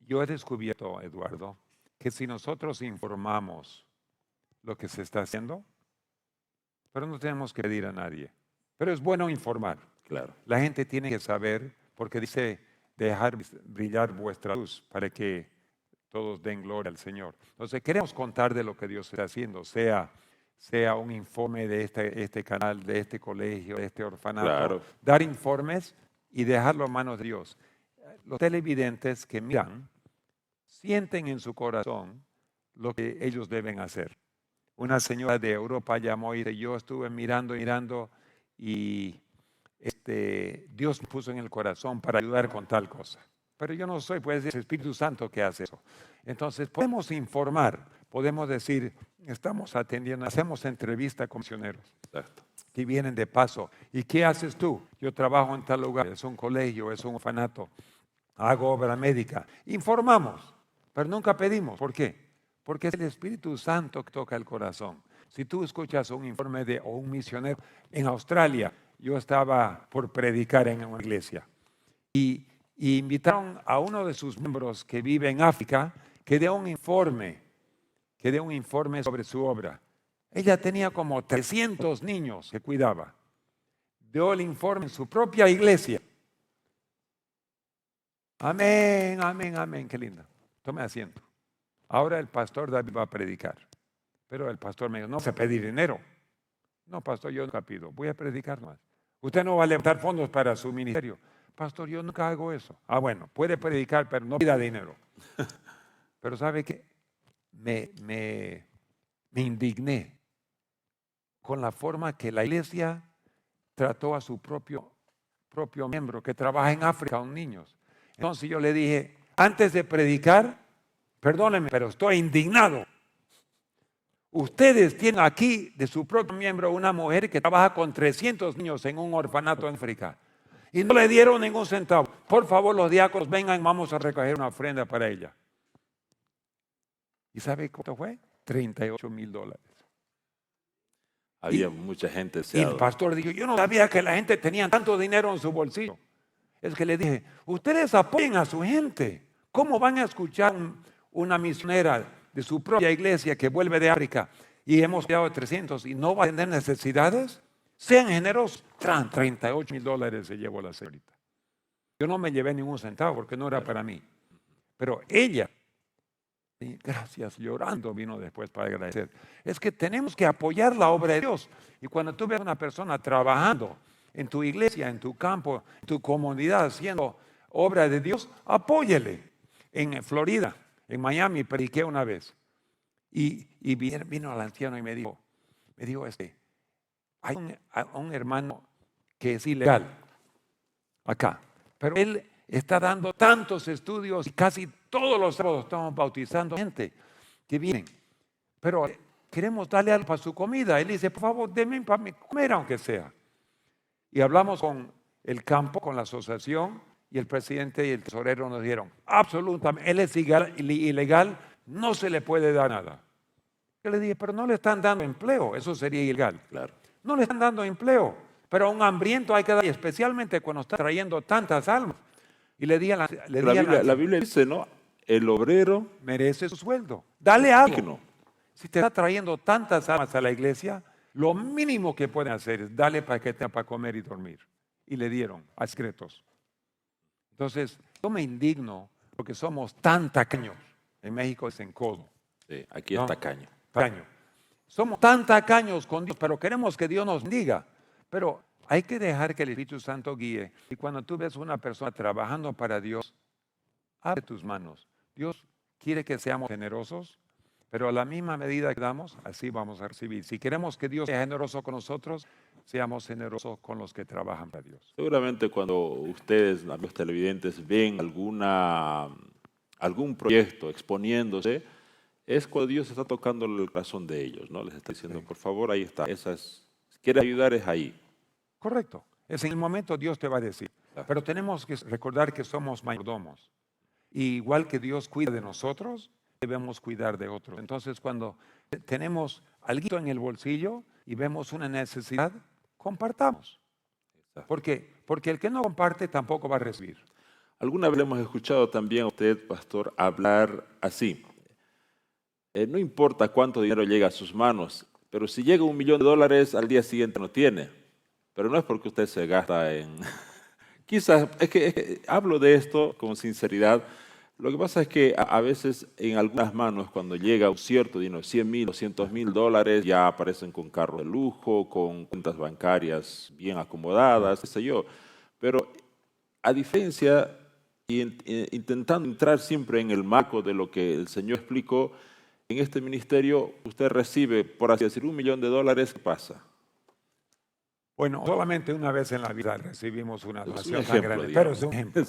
S2: Yo he descubierto, Eduardo, que si nosotros informamos lo que se está haciendo, pero no tenemos que pedir a nadie. Pero es bueno informar.
S1: Claro.
S2: La gente tiene que saber, porque dice, dejar brillar vuestra luz para que todos den gloria al Señor. Entonces queremos contar de lo que Dios está haciendo, sea un informe de este canal, de este colegio, de este orfanato.
S1: Claro.
S2: Dar informes y dejarlo en manos de Dios. Los televidentes que miran sienten en su corazón lo que ellos deben hacer. Una señora de Europa llamó y dice, yo estuve mirando y Dios me puso en el corazón para ayudar con tal cosa. Pero yo no soy, pues es el Espíritu Santo que hace eso. Entonces podemos informar, podemos decir, estamos atendiendo, hacemos entrevista con misioneros.
S1: Exacto.
S2: Que vienen de paso. ¿Y qué haces tú? Yo trabajo en tal lugar, es un colegio, es un orfanato, hago obra médica. Informamos, pero nunca pedimos. ¿Por qué? Porque es el Espíritu Santo que toca el corazón. Si tú escuchas un informe de un misionero en Australia, yo estaba por predicar en una iglesia y invitaron a uno de sus miembros que vive en África que dé un informe sobre su obra. Ella tenía como 300 niños que cuidaba. Dio el informe en su propia iglesia. Amén, amén, amén. Qué lindo. Tome asiento. Ahora el pastor David va a predicar. Pero el pastor me dijo, no se pedir dinero. No, pastor, yo nunca pido. Voy a predicar más. Usted no va a levantar fondos para su ministerio. Pastor, yo nunca hago eso. Ah, bueno, puede predicar, pero no pida dinero. Pero ¿sabe qué? Me indigné con la forma que la iglesia trató a su propio miembro que trabaja en África con niños. Entonces yo le dije, antes de predicar, perdónenme, pero estoy indignado. Ustedes tienen aquí de su propio miembro una mujer que trabaja con 300 niños en un orfanato en África y no le dieron ningún centavo. Por favor, los diáconos vengan, vamos a recoger una ofrenda para ella. ¿Y sabe cuánto fue? $38,000.
S1: Había mucha gente
S2: Y
S1: deseada.
S2: el pastor dijo, yo no sabía que la gente tenía tanto dinero en su bolsillo. Es que le dije, ustedes apoyen a su gente. ¿Cómo van a escuchar una misionera de su propia iglesia que vuelve de África y hemos cuidado de 300 y no va a tener necesidades? Sean generosos. $38,000 se llevó la señorita. Yo no me llevé ningún centavo porque no era para mí. Pero ella, gracias, llorando, vino después para agradecer. Es que tenemos que apoyar la obra de Dios. Y cuando tú ves a una persona trabajando en tu iglesia, en tu campo, en tu comunidad, haciendo obra de Dios, apóyele. En Florida, en Miami, prediqué una vez. Y vino el anciano y me dijo, hay un hermano que es ilegal acá, pero él está dando tantos estudios y casi Todos los sábados estamos bautizando gente que vienen. Pero queremos darle algo para su comida. Él dice, por favor, denme para comer aunque sea. Y hablamos con el campo, con la asociación, y el presidente y el tesorero nos dijeron, absolutamente, él es ilegal, no se le puede dar nada. Yo le dije, pero no le están dando empleo, eso sería ilegal.
S1: Claro.
S2: No le están dando empleo, pero a un hambriento hay que dar, y especialmente cuando está trayendo tantas almas. Y le di a
S1: La Biblia dice, ¿no? El obrero
S2: merece su sueldo, dale algo.
S1: digno.
S2: Si te está trayendo tantas almas a la iglesia, lo mínimo que pueden hacer es darle para que tenga para comer y dormir. Y le dieron a excretos. Entonces, yo me indigno porque somos tan tacaños. En México es en codo.
S1: Sí, aquí
S2: ¿no?
S1: es tacaño.
S2: Tacaño. Somos tan tacaños con Dios, pero queremos que Dios nos diga. Pero hay que dejar que el Espíritu Santo guíe. Y cuando tú ves una persona trabajando para Dios, abre tus manos. Dios quiere que seamos generosos, pero a la misma medida que damos, así vamos a recibir. Si queremos que Dios sea generoso con nosotros, seamos generosos con los que trabajan para Dios.
S1: Seguramente cuando ustedes, los televidentes, ven algún proyecto exponiéndose, es cuando Dios está tocando el corazón de ellos, ¿no? Les está diciendo,
S2: Sí.
S1: por favor, ahí está. Si quieres ayudar, es ahí.
S2: Correcto. Es en el momento Dios te va a decir.
S1: Claro.
S2: Pero tenemos que recordar que somos mayordomos. Y igual que Dios cuida de nosotros, debemos cuidar de otros. Entonces, cuando tenemos algo en el bolsillo y vemos una necesidad, compartamos. Porque el que no comparte tampoco va a recibir.
S1: Alguna vez le hemos escuchado también a usted, pastor, hablar así. No importa cuánto dinero llega a sus manos, pero si llega $1.000.000, al día siguiente no tiene. Pero no es porque usted se gasta en... Quizás, es que hablo de esto con sinceridad. Lo que pasa es que a veces en algunas manos, cuando llega un cierto dinero, $100,000, $200,000, ya aparecen con carros de lujo, con cuentas bancarias bien acomodadas, qué sé yo. Pero a diferencia, intentando entrar siempre en el marco de lo que el Señor explicó, en este ministerio usted recibe, por así decir, $1.000.000, ¿qué pasa?
S2: Bueno, solamente una vez en la vida recibimos una
S1: Es un
S2: donación tan
S1: ejemplo,
S2: grande,
S1: digamos.
S2: pero es un ejemplo, ¿no?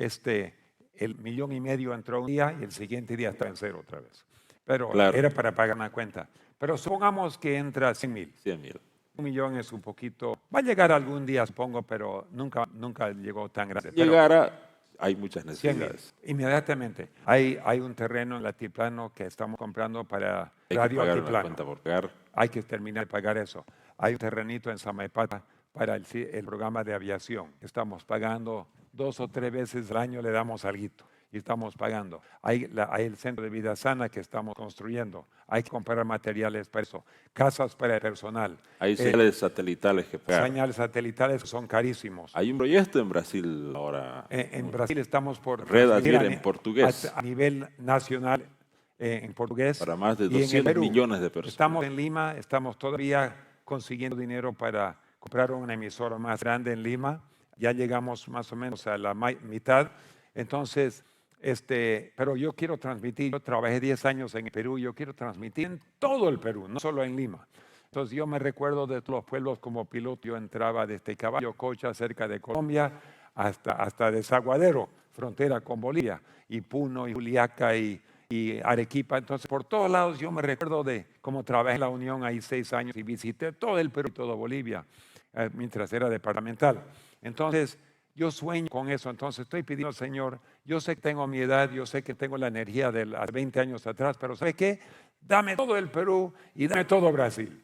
S1: Sí.
S2: El 1,500,000 entró un día y el siguiente día está en cero otra vez. Pero
S1: Claro.
S2: era para pagar una cuenta. Pero supongamos que entra 100,000.
S1: 100,000.
S2: 1,000,000 es un poquito, va a llegar algún día, supongo, pero nunca llegó tan grande. Pero
S1: Llegara, hay muchas
S2: 100,000,
S1: necesidades.
S2: inmediatamente. Hay un terreno en el altiplano que estamos comprando para
S1: Hay que
S2: Radio
S1: pagar una
S2: Altiplano.
S1: cuenta por pagar.
S2: Hay que terminar de pagar eso. Hay un terrenito en Samaipata para el programa de aviación. Estamos pagando 2 o 3 veces al año, le damos alguito. Y estamos pagando. Hay el centro de vida sana que estamos construyendo. Hay que comprar materiales para eso. Casas para el personal.
S1: Hay señales satelitales que pagar.
S2: Señales satelitales que son carísimos.
S1: Hay un proyecto en Brasil ahora.
S2: En Brasil estamos por
S1: Red
S2: transmitir
S1: Advir en portugués.
S2: a nivel nacional en portugués.
S1: Para más de
S2: Y en el
S1: 200
S2: Perú.
S1: millones de personas.
S2: Estamos en Lima, estamos todavía consiguiendo dinero para comprar una emisora más grande en Lima. Ya llegamos más o menos a la mitad. Entonces, pero yo quiero transmitir, yo trabajé 10 años en el Perú, yo quiero transmitir en todo el Perú, no solo en Lima. Entonces yo me recuerdo de los pueblos como piloto, yo entraba desde Caballo Cocha, cerca de Colombia, hasta Desaguadero, frontera con Bolivia, y Puno, y Juliaca, y Arequipa. Entonces por todos lados yo me recuerdo de cómo trabajé en la Unión ahí 6 años y visité todo el Perú y todo Bolivia, mientras era departamental. Entonces yo sueño con eso, entonces estoy pidiendo al Señor, yo sé que tengo mi edad, yo sé que tengo la energía de hace 20 años atrás, pero ¿sabe qué? Dame todo el Perú y dame todo Brasil.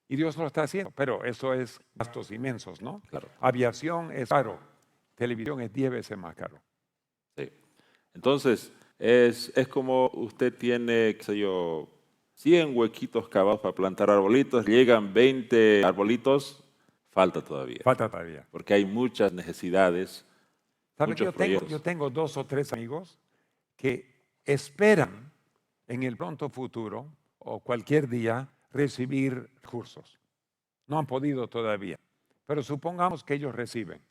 S2: Y Dios lo está haciendo, pero eso es gastos inmensos, ¿no?
S1: Claro.
S2: Aviación es caro, televisión es 10 veces más caro.
S1: Sí. Entonces, es como usted tiene, qué sé yo, 100 huequitos cavados para plantar arbolitos, llegan 20 arbolitos, falta todavía.
S2: Falta todavía.
S1: Porque hay muchas necesidades,
S2: ¿Sabe que
S1: muchos proyectos.
S2: yo tengo 2 o 3 amigos que esperan en el pronto futuro o cualquier día recibir cursos? No han podido todavía, pero supongamos que ellos reciben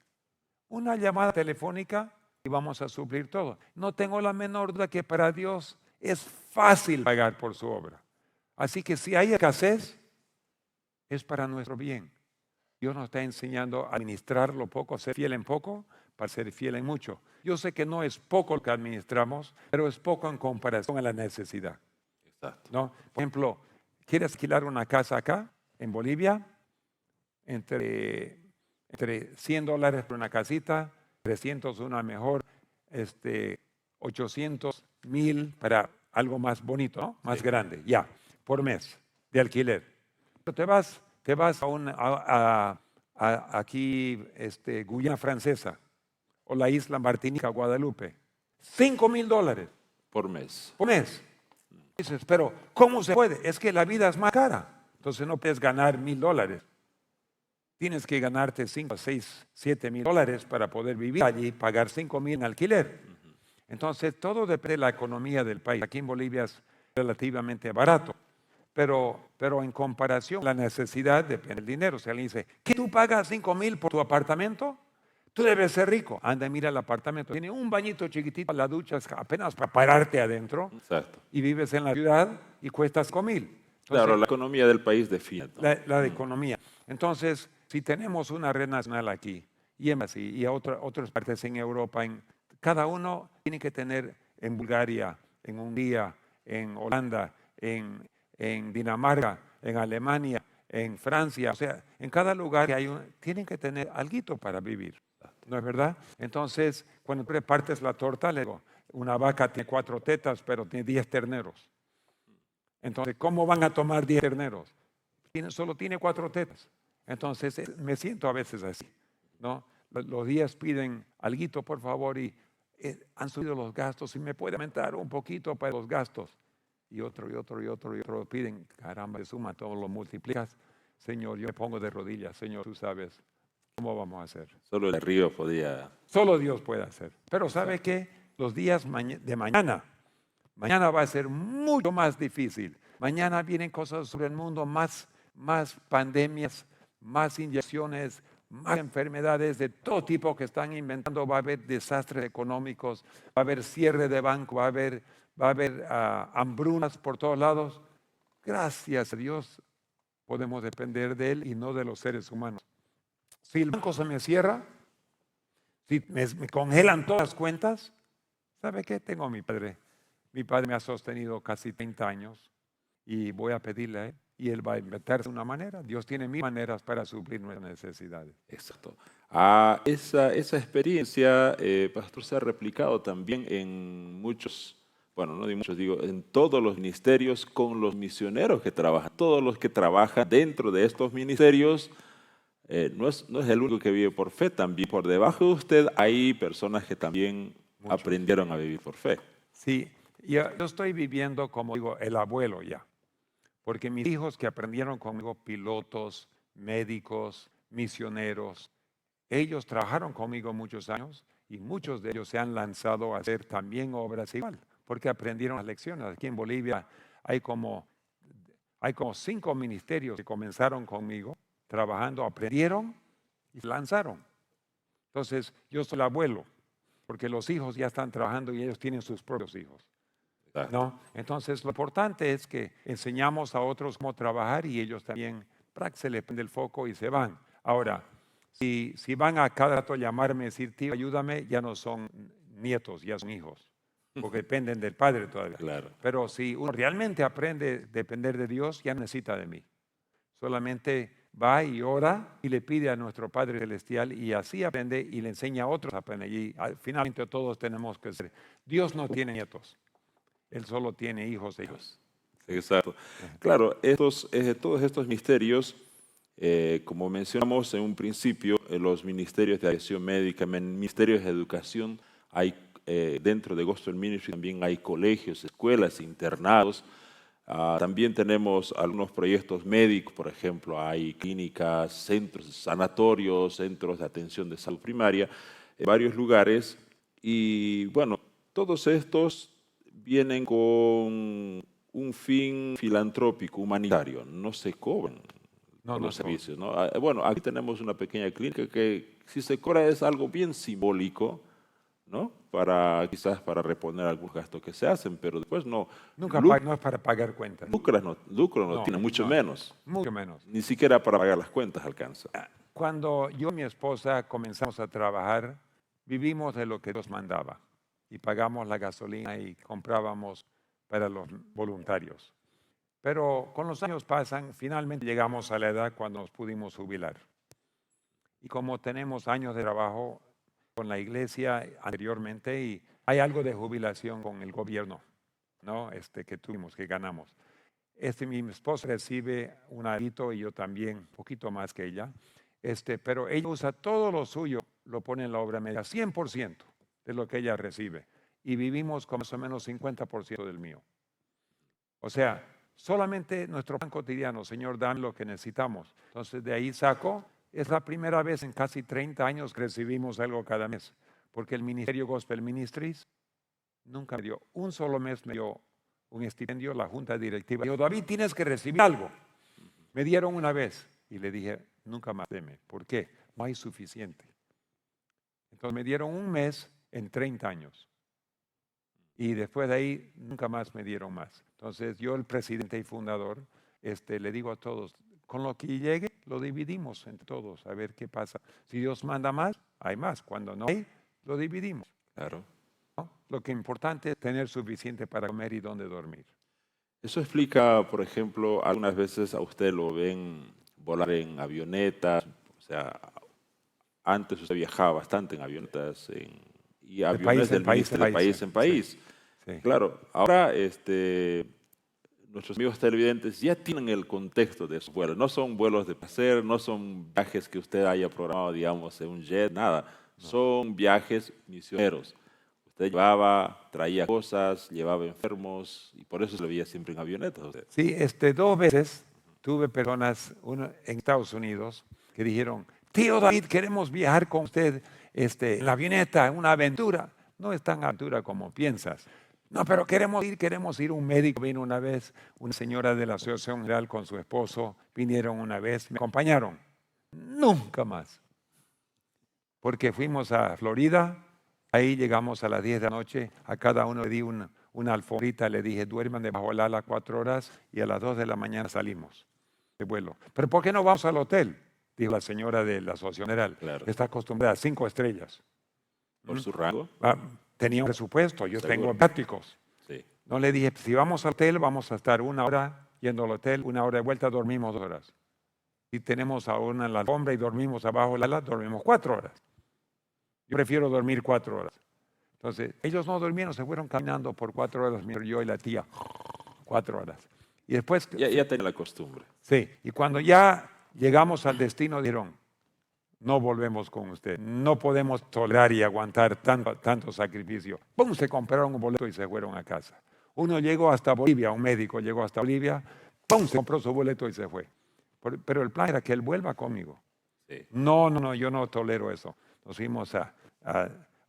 S2: una llamada telefónica y vamos a suplir todo. No tengo la menor duda que para Dios es fácil pagar por su obra. Así que si hay escasez, es para nuestro bien. Dios nos está enseñando a administrar lo poco, a ser fiel en poco, para ser fiel en mucho. Yo sé que no es poco lo que administramos, pero es poco en comparación a la necesidad.
S1: Exacto.
S2: ¿No? Por ejemplo, ¿quieres alquilar una casa acá, en Bolivia? Entre $100 por una casita, 300 una mejor, 800, 1000 para algo más bonito, ¿no? Más
S1: Sí.
S2: grande, ya, por mes de alquiler. Pero te vas aquí, Guyana Francesa, o la isla Martinica, Guadalupe, $5,000
S1: Por mes.
S2: por mes. Dices, pero ¿cómo se puede? Es que la vida es más cara. Entonces no puedes ganar $1,000. Tienes que ganarte 5, 6, 7 mil dólares para poder vivir allí y pagar 5,000 en alquiler. Entonces todo depende de la economía del país. Aquí en Bolivia es relativamente barato, pero en comparación la necesidad depende del dinero. Si alguien dice, ¿qué tú pagas 5,000 por tu apartamento? Tú debes ser rico. Anda, mira el apartamento. Tiene un bañito chiquitito, la ducha es apenas para pararte adentro
S1: Exacto.
S2: y vives en la ciudad y cuesta 5,000.
S1: Claro, la economía del país define, ¿no?
S2: La economía. Entonces, si tenemos una red nacional aquí y a otras partes en Europa, cada uno tiene que tener en Bulgaria, en Hungría, en Holanda, en Dinamarca, en Alemania, en Francia, o sea, en cada lugar que tienen que tener alguito para vivir. ¿No es verdad? Entonces, cuando tú repartes la torta, le digo, una vaca tiene 4 tetas, pero tiene 10 terneros. Entonces, ¿cómo van a tomar 10 terneros? Solo tiene 4 tetas. Entonces, me siento a veces así, ¿no? Los días piden alguito, por favor, y han subido los gastos y me puede aumentar un poquito para los gastos. Y otro piden, caramba, se suma, todo lo multiplicas. Señor, yo me pongo de rodillas, Señor, tú sabes, ¿cómo vamos a hacer?
S1: Solo el río podía.
S2: Solo Dios puede hacer. Pero ¿sabe qué? Los días de mañana va a ser mucho más difícil. Mañana vienen cosas sobre el mundo, más pandemias, más inyecciones, más enfermedades de todo tipo que están inventando. Va a haber desastres económicos, va a haber cierre de banco, va a haber hambrunas por todos lados. Gracias a Dios podemos depender de Él y no de los seres humanos. Si el banco se me cierra, si me congelan todas las cuentas, ¿sabe qué? Tengo a mi padre. Mi padre me ha sostenido casi 30 años y voy a pedirle a Él y Él va a inventarse una manera. Dios tiene 1000 maneras para suplir nuestras necesidades.
S1: Exacto. Esa experiencia, pastor, se ha replicado también en muchos, bueno, no de muchos, digo, en todos los ministerios con los misioneros que trabajan. Todos los que trabajan dentro de estos ministerios, no es el único que vive por fe, también por debajo de usted hay personas que también aprendieron a vivir por fe.
S2: Sí, yo estoy viviendo, como digo, el abuelo ya. Porque mis hijos que aprendieron conmigo, pilotos, médicos, misioneros, ellos trabajaron conmigo muchos años y muchos de ellos se han lanzado a hacer también obras igual, porque aprendieron las lecciones. Aquí en Bolivia hay como 5 ministerios que comenzaron conmigo, trabajando, aprendieron y se lanzaron. Entonces, yo soy el abuelo, porque los hijos ya están trabajando y ellos tienen sus propios hijos. ¿No? Entonces, lo importante es que enseñamos a otros cómo trabajar y ellos también se les prende el foco y se van. Ahora, si van a cada rato a llamarme y decir, tío, ayúdame, ya no son nietos, ya son hijos, porque dependen del padre todavía.
S1: Claro.
S2: Pero si uno realmente aprende a depender de Dios, ya no necesita de mí. Solamente va y ora y le pide a nuestro Padre Celestial y así aprende y le enseña a otros a aprender. Y finalmente todos tenemos que ser. Dios no tiene nietos. Él solo tiene hijos de hijos.
S1: Exacto. Claro, todos estos misterios, como mencionamos en un principio, los ministerios de acción médica, ministerios de educación, hay dentro de Gospel Ministry también hay colegios, escuelas, internados. También tenemos algunos proyectos médicos, por ejemplo, hay clínicas, centros, sanatorios, centros de atención de salud primaria, en varios lugares. Y bueno, todos estos vienen con un fin filantrópico, humanitario, no se cobran por los servicios, ¿no? Bueno, aquí tenemos una pequeña clínica que si se cobra es algo bien simbólico, ¿no? Quizás para reponer algunos gastos que se hacen, pero después no.
S2: No es para pagar cuentas.
S1: Lucro no tiene, mucho menos.
S2: Mucho menos.
S1: Ni siquiera para pagar las cuentas alcanza.
S2: Cuando yo y mi esposa comenzamos a trabajar, vivimos de lo que Dios mandaba y pagamos la gasolina y comprábamos para los voluntarios. Pero con los años pasan, finalmente llegamos a la edad cuando nos pudimos jubilar. Y como tenemos años de trabajo con la iglesia anteriormente, y hay algo de jubilación con el gobierno, ¿no? Que tuvimos, que ganamos. Mi esposa recibe un alito y yo también, un poquito más que ella. Pero ella usa todo lo suyo, lo pone en la obra médica, 100% de lo que ella recibe. Y vivimos con más o menos 50% del mío. O sea, solamente nuestro pan cotidiano, Señor, dame lo que necesitamos. Entonces, de ahí saco, es la primera vez en casi 30 años que recibimos algo cada mes. Porque el Ministerio Gospel Ministries nunca me dio, un solo mes me dio un estipendio, la junta directiva. Dijo, David, tienes que recibir algo. Me dieron una vez y le dije, nunca más deme. ¿Por qué? No hay suficiente. Entonces me dieron un mes en 30 años. Y después de ahí nunca más me dieron más. Entonces yo, el presidente y fundador, le digo a todos, con lo que llegue lo dividimos entre todos, a ver qué pasa. Si Dios manda más, hay más. Cuando no hay, lo dividimos.
S1: Claro.
S2: ¿No? Lo que es importante es tener suficiente para comer y dónde dormir.
S1: Eso explica, por ejemplo, algunas veces a usted lo ven volar en avionetas, o sea, antes usted viajaba bastante en avionetas y aviones del ministro de país en país.
S2: Sí.
S1: Claro, ahora nuestros amigos televidentes ya tienen el contexto de esos vuelos. No son vuelos de placer, no son viajes que usted haya programado, digamos, en un jet, nada.
S2: No.
S1: Son viajes misioneros. Usted llevaba, traía cosas, llevaba enfermos y por eso se lo veía siempre en avionetas. Usted.
S2: Sí, 2 veces tuve personas en Estados Unidos que dijeron, tío David, queremos viajar con usted en la avioneta, una aventura. No es tan aventura como piensas. No, pero queremos ir. Un médico vino una vez, una señora de la Asociación General con su esposo, vinieron una vez, me acompañaron. Nunca más. Porque fuimos a Florida, ahí llegamos a las 10 de la noche, a cada uno le di una alforita, le dije, duerman debajo del ala 4 horas y a las 2 de la mañana salimos de vuelo. ¿Pero por qué no vamos al hotel? Dijo la señora de la Asociación General.
S1: Claro.
S2: Está acostumbrada a 5 estrellas.
S1: ¿Por su rango?
S2: Tenía un presupuesto, yo
S1: Seguro.
S2: tengo viáticos.
S1: Sí.
S2: No le dije, si vamos al hotel, vamos a estar 1 hora yendo al hotel, 1 hora de vuelta, dormimos 2 horas. Si tenemos a una en la alfombra y dormimos abajo del ala, dormimos 4 horas. Yo prefiero dormir 4 horas. Entonces, ellos no durmieron, se fueron caminando por 4 horas, yo y la tía, 4 horas. Y después...
S1: Ya tenía la costumbre.
S2: Sí, y cuando ya llegamos al destino, dijeron, no volvemos con usted, no podemos tolerar y aguantar tanto sacrificio. ¡Pum! Se compraron un boleto y se fueron a casa. Uno llegó hasta Bolivia, un médico llegó hasta Bolivia, ¡pum! Se compró su boleto y se fue. Pero el plan era que él vuelva conmigo.
S1: Sí.
S2: No, yo no tolero eso. Nos fuimos a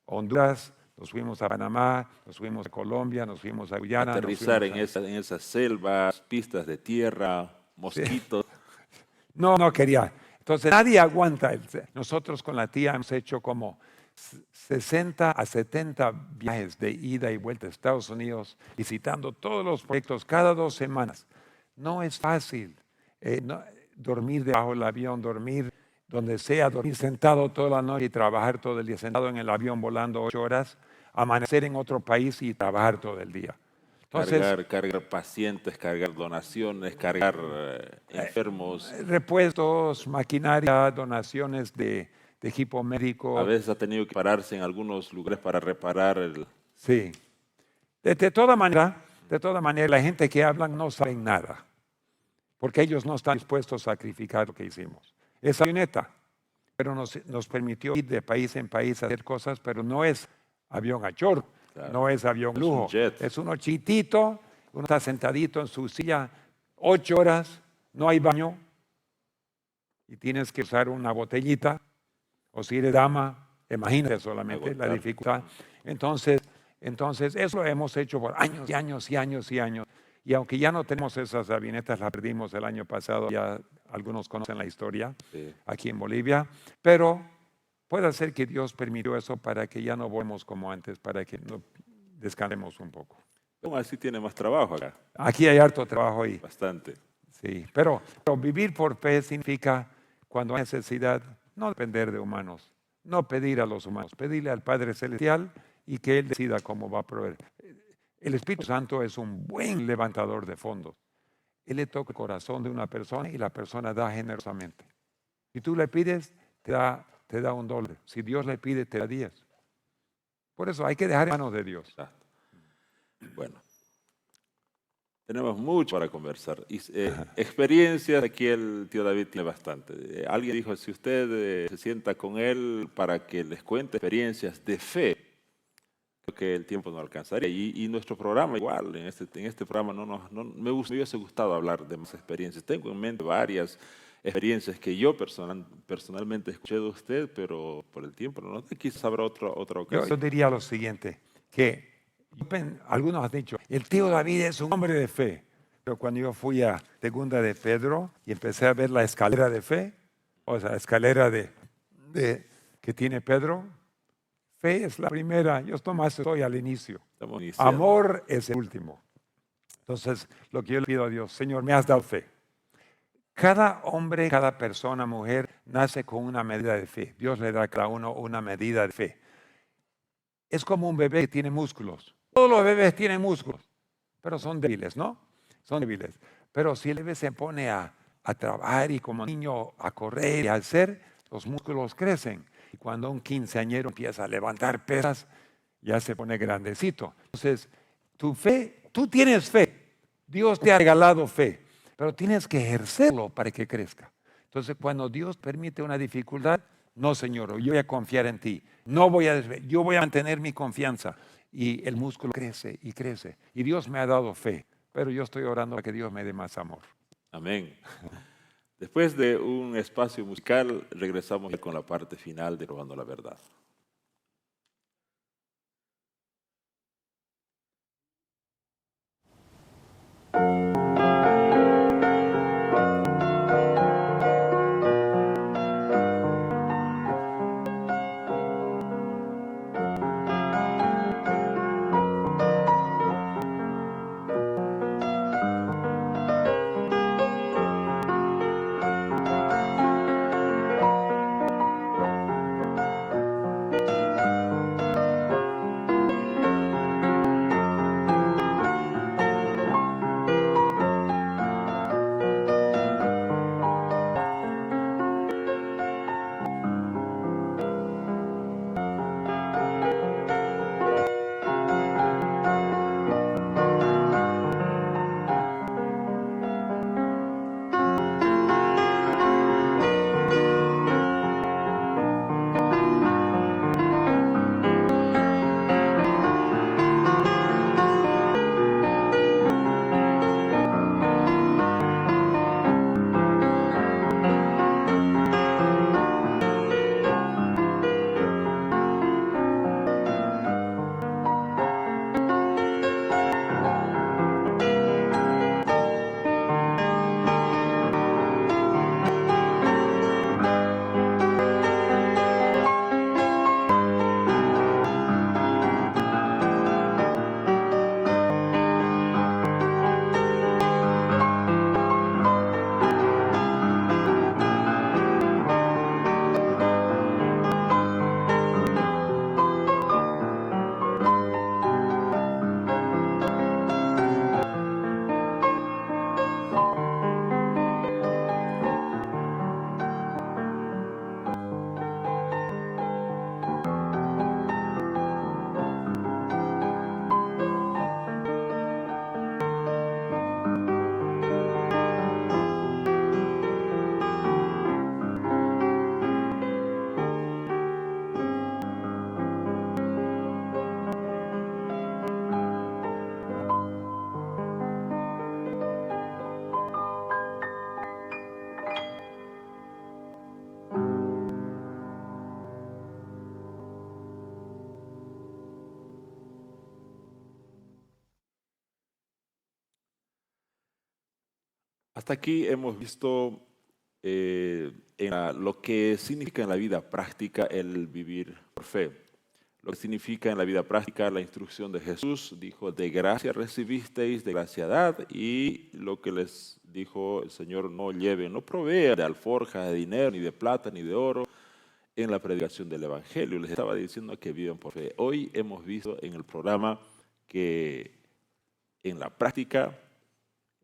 S2: Honduras, nos fuimos a Panamá, nos fuimos a Colombia, nos fuimos a Guyana.
S1: Aterrizar en esas selvas, pistas de tierra, mosquitos.
S2: Sí. No quería. Entonces nadie aguanta. Nosotros con la tía hemos hecho como 60 a 70 viajes de ida y vuelta a Estados Unidos, visitando todos los proyectos cada 2 semanas. No es fácil dormir debajo del avión, dormir donde sea, dormir sentado toda la noche y trabajar todo el día, sentado en el avión volando 8 horas, amanecer en otro país y trabajar todo el día. Entonces,
S1: cargar pacientes, cargar donaciones, cargar enfermos.
S2: Repuestos, maquinaria, donaciones de equipo médico.
S1: A veces ha tenido que pararse en algunos lugares para reparar el...
S2: Sí. De toda manera, la gente que habla no sabe nada, porque ellos no están dispuestos a sacrificar lo que hicimos. Es avioneta, pero nos permitió ir de país en país a hacer cosas, pero no es avión a chorro. Claro. No es avión lujo, es uno chiquitito, uno está sentadito en su silla 8 horas, no hay baño y tienes que usar una botellita, o si eres dama, imagínate solamente la dificultad. Entonces eso lo hemos hecho por años y años y años y años. Y aunque ya no tenemos esas avionetas, las perdimos el año pasado, ya algunos conocen la historia, sí, aquí en Bolivia, pero puede ser que Dios permitió eso para que ya no volvamos como antes, para que descansemos un poco.
S1: Aún así tiene más trabajo acá.
S2: Aquí hay harto trabajo ahí.
S1: Bastante.
S2: Sí, pero vivir por fe significa, cuando hay necesidad, no depender de humanos, no pedir a los humanos, pedirle al Padre Celestial y que Él decida cómo va a proveer. El Espíritu Santo es un buen levantador de fondos. Él le toca el corazón de una persona y la persona da generosamente. Si tú le pides, te da $1. Si Dios le pide, te da 10. Por eso hay que dejar en manos de Dios.
S1: Exacto. Bueno, tenemos mucho para conversar. Y, experiencias, aquí el tío David tiene bastante. Alguien dijo, si usted se sienta con él para que les cuente experiencias de fe, creo que el tiempo no alcanzaría. Y nuestro programa igual, en este programa me hubiese gustado hablar de más experiencias. Tengo en mente varias experiencias que yo personalmente escuché de usted, pero por el tiempo no sé, quizás habrá otra
S2: Yo
S1: ocasión.
S2: diría lo siguiente, que algunos han dicho, el tío David es un hombre de fe. Pero cuando yo fui a Segunda de Pedro y empecé a ver la escalera de fe, o sea, la escalera que tiene Pedro, fe es la primera, yo nomás estoy al inicio.
S1: Estamos iniciando.
S2: Amor es el último. Entonces, lo que yo le pido a Dios, Señor, me has dado fe. Cada hombre, cada persona, mujer, nace con una medida de fe. Dios le da a cada uno una medida de fe. Es como un bebé que tiene músculos. Todos los bebés tienen músculos, pero son débiles, ¿no? Son débiles. Pero si el bebé se pone a trabajar y como niño a correr y a hacer, los músculos crecen. Y cuando un quinceañero empieza a levantar pesas, ya se pone grandecito. Entonces, tu fe, tú tienes fe. Dios te ha regalado fe, pero tienes que ejercerlo para que crezca. Entonces, cuando Dios permite una dificultad, no, Señor, yo voy a confiar en ti. Yo voy a mantener mi confianza. Y el músculo crece y crece. Y Dios me ha dado fe, pero yo estoy orando para que Dios me dé más amor.
S1: Amén. Después de un espacio musical, regresamos con la parte final de Robando la Verdad. Hasta aquí hemos visto lo que significa en la vida práctica el vivir por fe. Lo que significa en la vida práctica la instrucción de Jesús, dijo, de gracia recibisteis, de gracia dad, y lo que les dijo el Señor, no lleven, no provean de alforjas, de dinero, ni de plata, ni de oro, en la predicación del Evangelio. Les estaba diciendo que viven por fe. Hoy hemos visto en el programa que en la práctica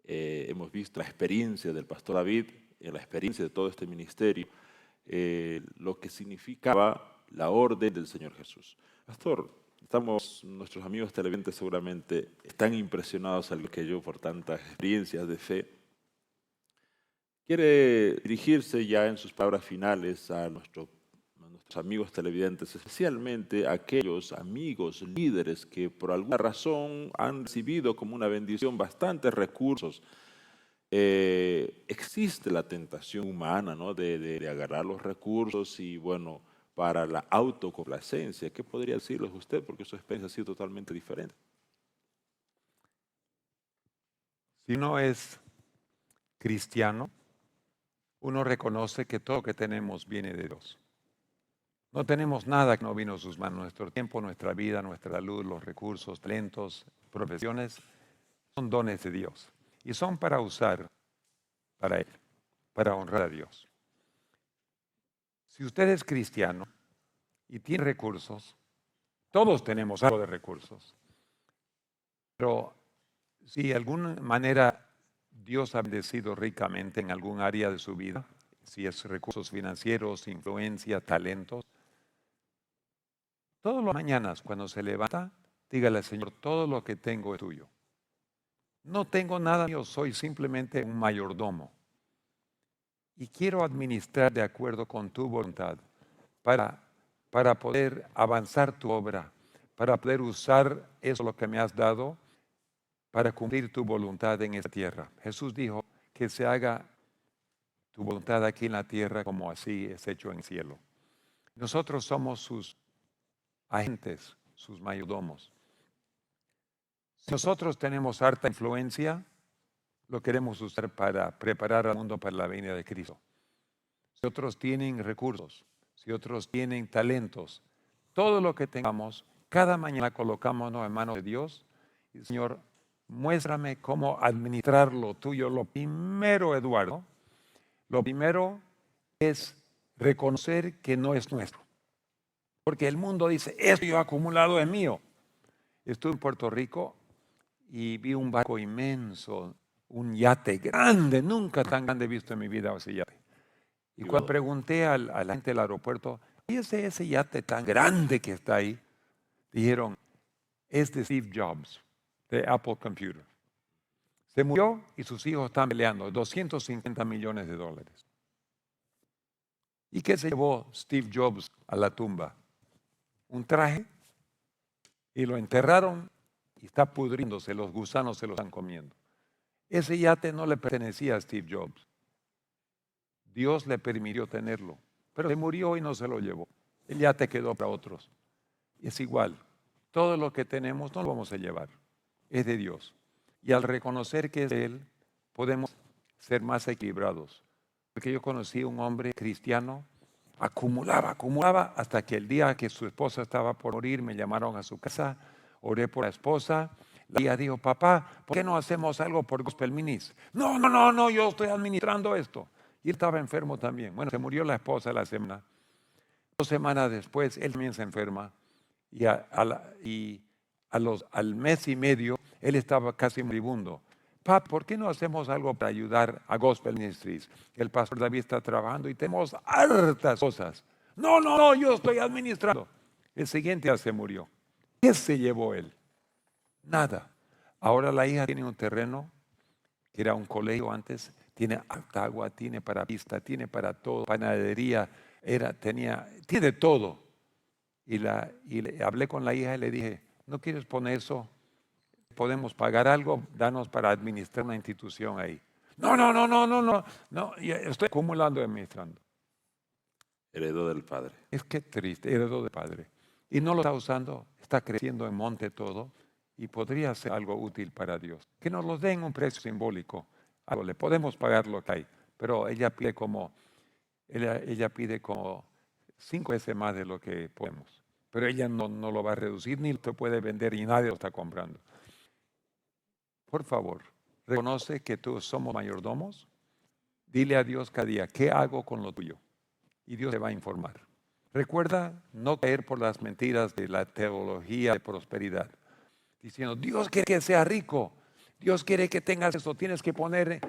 S1: hemos visto la experiencia del pastor David, en la experiencia de todo este ministerio, lo que significaba la orden del Señor Jesús. Pastor, nuestros amigos televidentes seguramente están impresionados al igual que yo por tantas experiencias de fe. Quiere dirigirse ya en sus palabras finales a nuestros amigos televidentes, especialmente a aquellos amigos líderes que por alguna razón han recibido como una bendición bastantes recursos. Existe la tentación humana, ¿no?, de agarrar los recursos y, bueno, para la autocomplacencia. ¿Qué podría decirles usted? Porque su experiencia ha sido totalmente diferente.
S2: Si uno es cristiano, uno reconoce que todo lo que tenemos viene de Dios. No tenemos nada que no vino de sus manos. Nuestro tiempo, nuestra vida, nuestra salud, los recursos, talentos, profesiones, son dones de Dios. Y son para usar para Él, para honrar a Dios. Si usted es cristiano y tiene recursos, todos tenemos algo de recursos, pero si de alguna manera Dios ha bendecido ricamente en algún área de su vida, si es recursos financieros, influencia, talentos, todas las mañanas cuando se levanta, dígale, Señor, todo lo que tengo es tuyo. No tengo nada mío, soy simplemente un mayordomo. Y quiero administrar de acuerdo con tu voluntad para poder avanzar tu obra, para poder usar eso lo que me has dado para cumplir tu voluntad en esta tierra. Jesús dijo que se haga tu voluntad aquí en la tierra como así es hecho en el cielo. Nosotros somos sus agentes, sus mayordomos. Si nosotros tenemos harta influencia, lo queremos usar para preparar al mundo para la venida de Cristo. Si otros tienen recursos, si otros tienen talentos, todo lo que tengamos, cada mañana colocámonos en manos de Dios. Y Señor, muéstrame cómo administrar lo tuyo. Lo primero, Eduardo, lo primero es reconocer que no es nuestro. Porque el mundo dice, esto yo he acumulado es mío. Estuve en Puerto Rico y vi un barco inmenso, un yate grande, nunca tan grande he visto en mi vida ese yate. Y cuando pregunté a la gente del aeropuerto, ¿y ese yate tan grande que está ahí? Dijeron, es de Steve Jobs, de Apple Computer. Se murió y sus hijos están peleando, $250 millones. ¿Y qué se llevó Steve Jobs a la tumba? Un traje, y lo enterraron y está pudriéndose, los gusanos se lo están comiendo. Ese yate no le pertenecía a Steve Jobs. Dios le permitió tenerlo, pero se murió y no se lo llevó. El yate quedó para otros. Y es igual, todo lo que tenemos no lo vamos a llevar, es de Dios. Y al reconocer que es de Él, podemos ser más equilibrados. Porque yo conocí a un hombre cristiano, acumulaba, hasta que el día que su esposa estaba por morir, me llamaron a su casa, oré por la esposa. La hija dijo, papá, ¿por qué no hacemos algo por Gospel Minis? No, yo estoy administrando esto. Y él estaba enfermo también. Bueno, se murió la esposa la semana. 2 semanas después, él también se enferma. Y al mes y medio, él estaba casi moribundo. Papá, ¿por qué no hacemos algo para ayudar a Gospel Ministries? El pastor David está trabajando y tenemos hartas cosas. No, yo estoy administrando. El siguiente día se murió. ¿Qué se llevó él? Nada. Ahora la hija tiene un terreno, que era un colegio antes, tiene harta agua, tiene para pista, tiene para todo, panadería, tiene de todo. Y le hablé con la hija y le dije, ¿no quieres poner eso? ¿Podemos pagar algo? Danos para administrar una institución ahí. No, estoy acumulando y administrando.
S1: Heredó del Padre.
S2: Es que triste, heredó del Padre. Y no lo está usando, está creciendo en monte todo y podría ser algo útil para Dios. Que nos lo den un precio simbólico. Algo, le podemos pagar lo que hay, pero ella pide como 5 veces más de lo que podemos. Pero ella no lo va a reducir ni lo puede vender y nadie lo está comprando. Por favor, reconoce que tú somos mayordomos. Dile a Dios cada día, ¿qué hago con lo tuyo? Y Dios te va a informar. Recuerda no caer por las mentiras de la teología de prosperidad, diciendo, Dios quiere que sea rico, Dios quiere que tengas esto, tienes que poner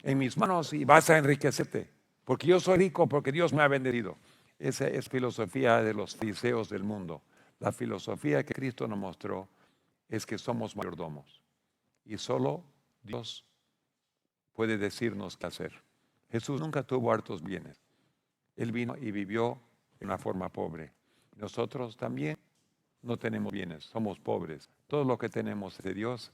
S2: en mis manos y vas a enriquecerte, porque yo soy rico, porque Dios me ha bendecido. Esa es filosofía de los fariseos del mundo. La filosofía que Cristo nos mostró es que somos mayordomos y solo Dios puede decirnos qué hacer. Jesús nunca tuvo hartos bienes. Él vino y vivió de una forma pobre. Nosotros también no tenemos bienes, somos pobres. Todo lo que tenemos es de Dios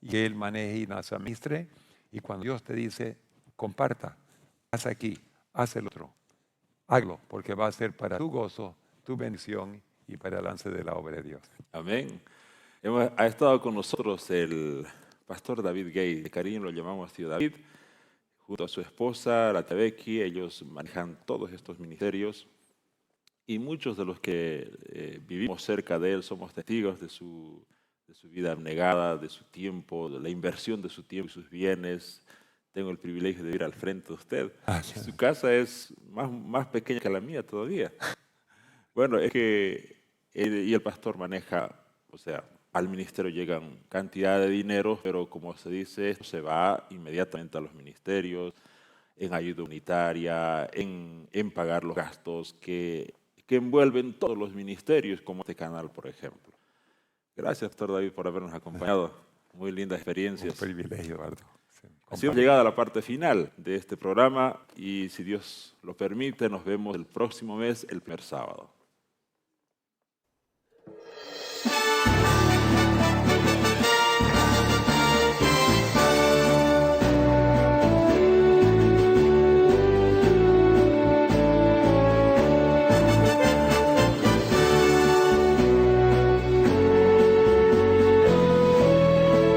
S2: y Él maneja y nos administre. Y cuando Dios te dice, comparta, haz aquí, haz el otro, hágalo, porque va a ser para tu gozo, tu bendición y para el avance de la obra de Dios.
S1: Amén. Ha estado con nosotros el pastor David Gay, de cariño lo llamamos tío David, junto a su esposa, la Becky. Ellos manejan todos estos ministerios y muchos de los que vivimos cerca de él somos testigos de su vida abnegada, de su tiempo, de la inversión de su tiempo y sus bienes. Tengo el privilegio de vivir al frente de usted. Su casa es más pequeña que la mía todavía. Bueno, es que y el pastor maneja, o sea, al ministerio llegan cantidad de dinero, pero como se dice, esto se va inmediatamente a los ministerios, en ayuda unitaria, en pagar los gastos que envuelven todos los ministerios, como este canal, por ejemplo. Gracias, pastor David, por habernos acompañado. Muy lindas experiencias.
S2: Un privilegio, Eduardo. Sí,
S1: Así hemos llegado a la parte final de este programa y si Dios lo permite, nos vemos el próximo mes, el primer sábado.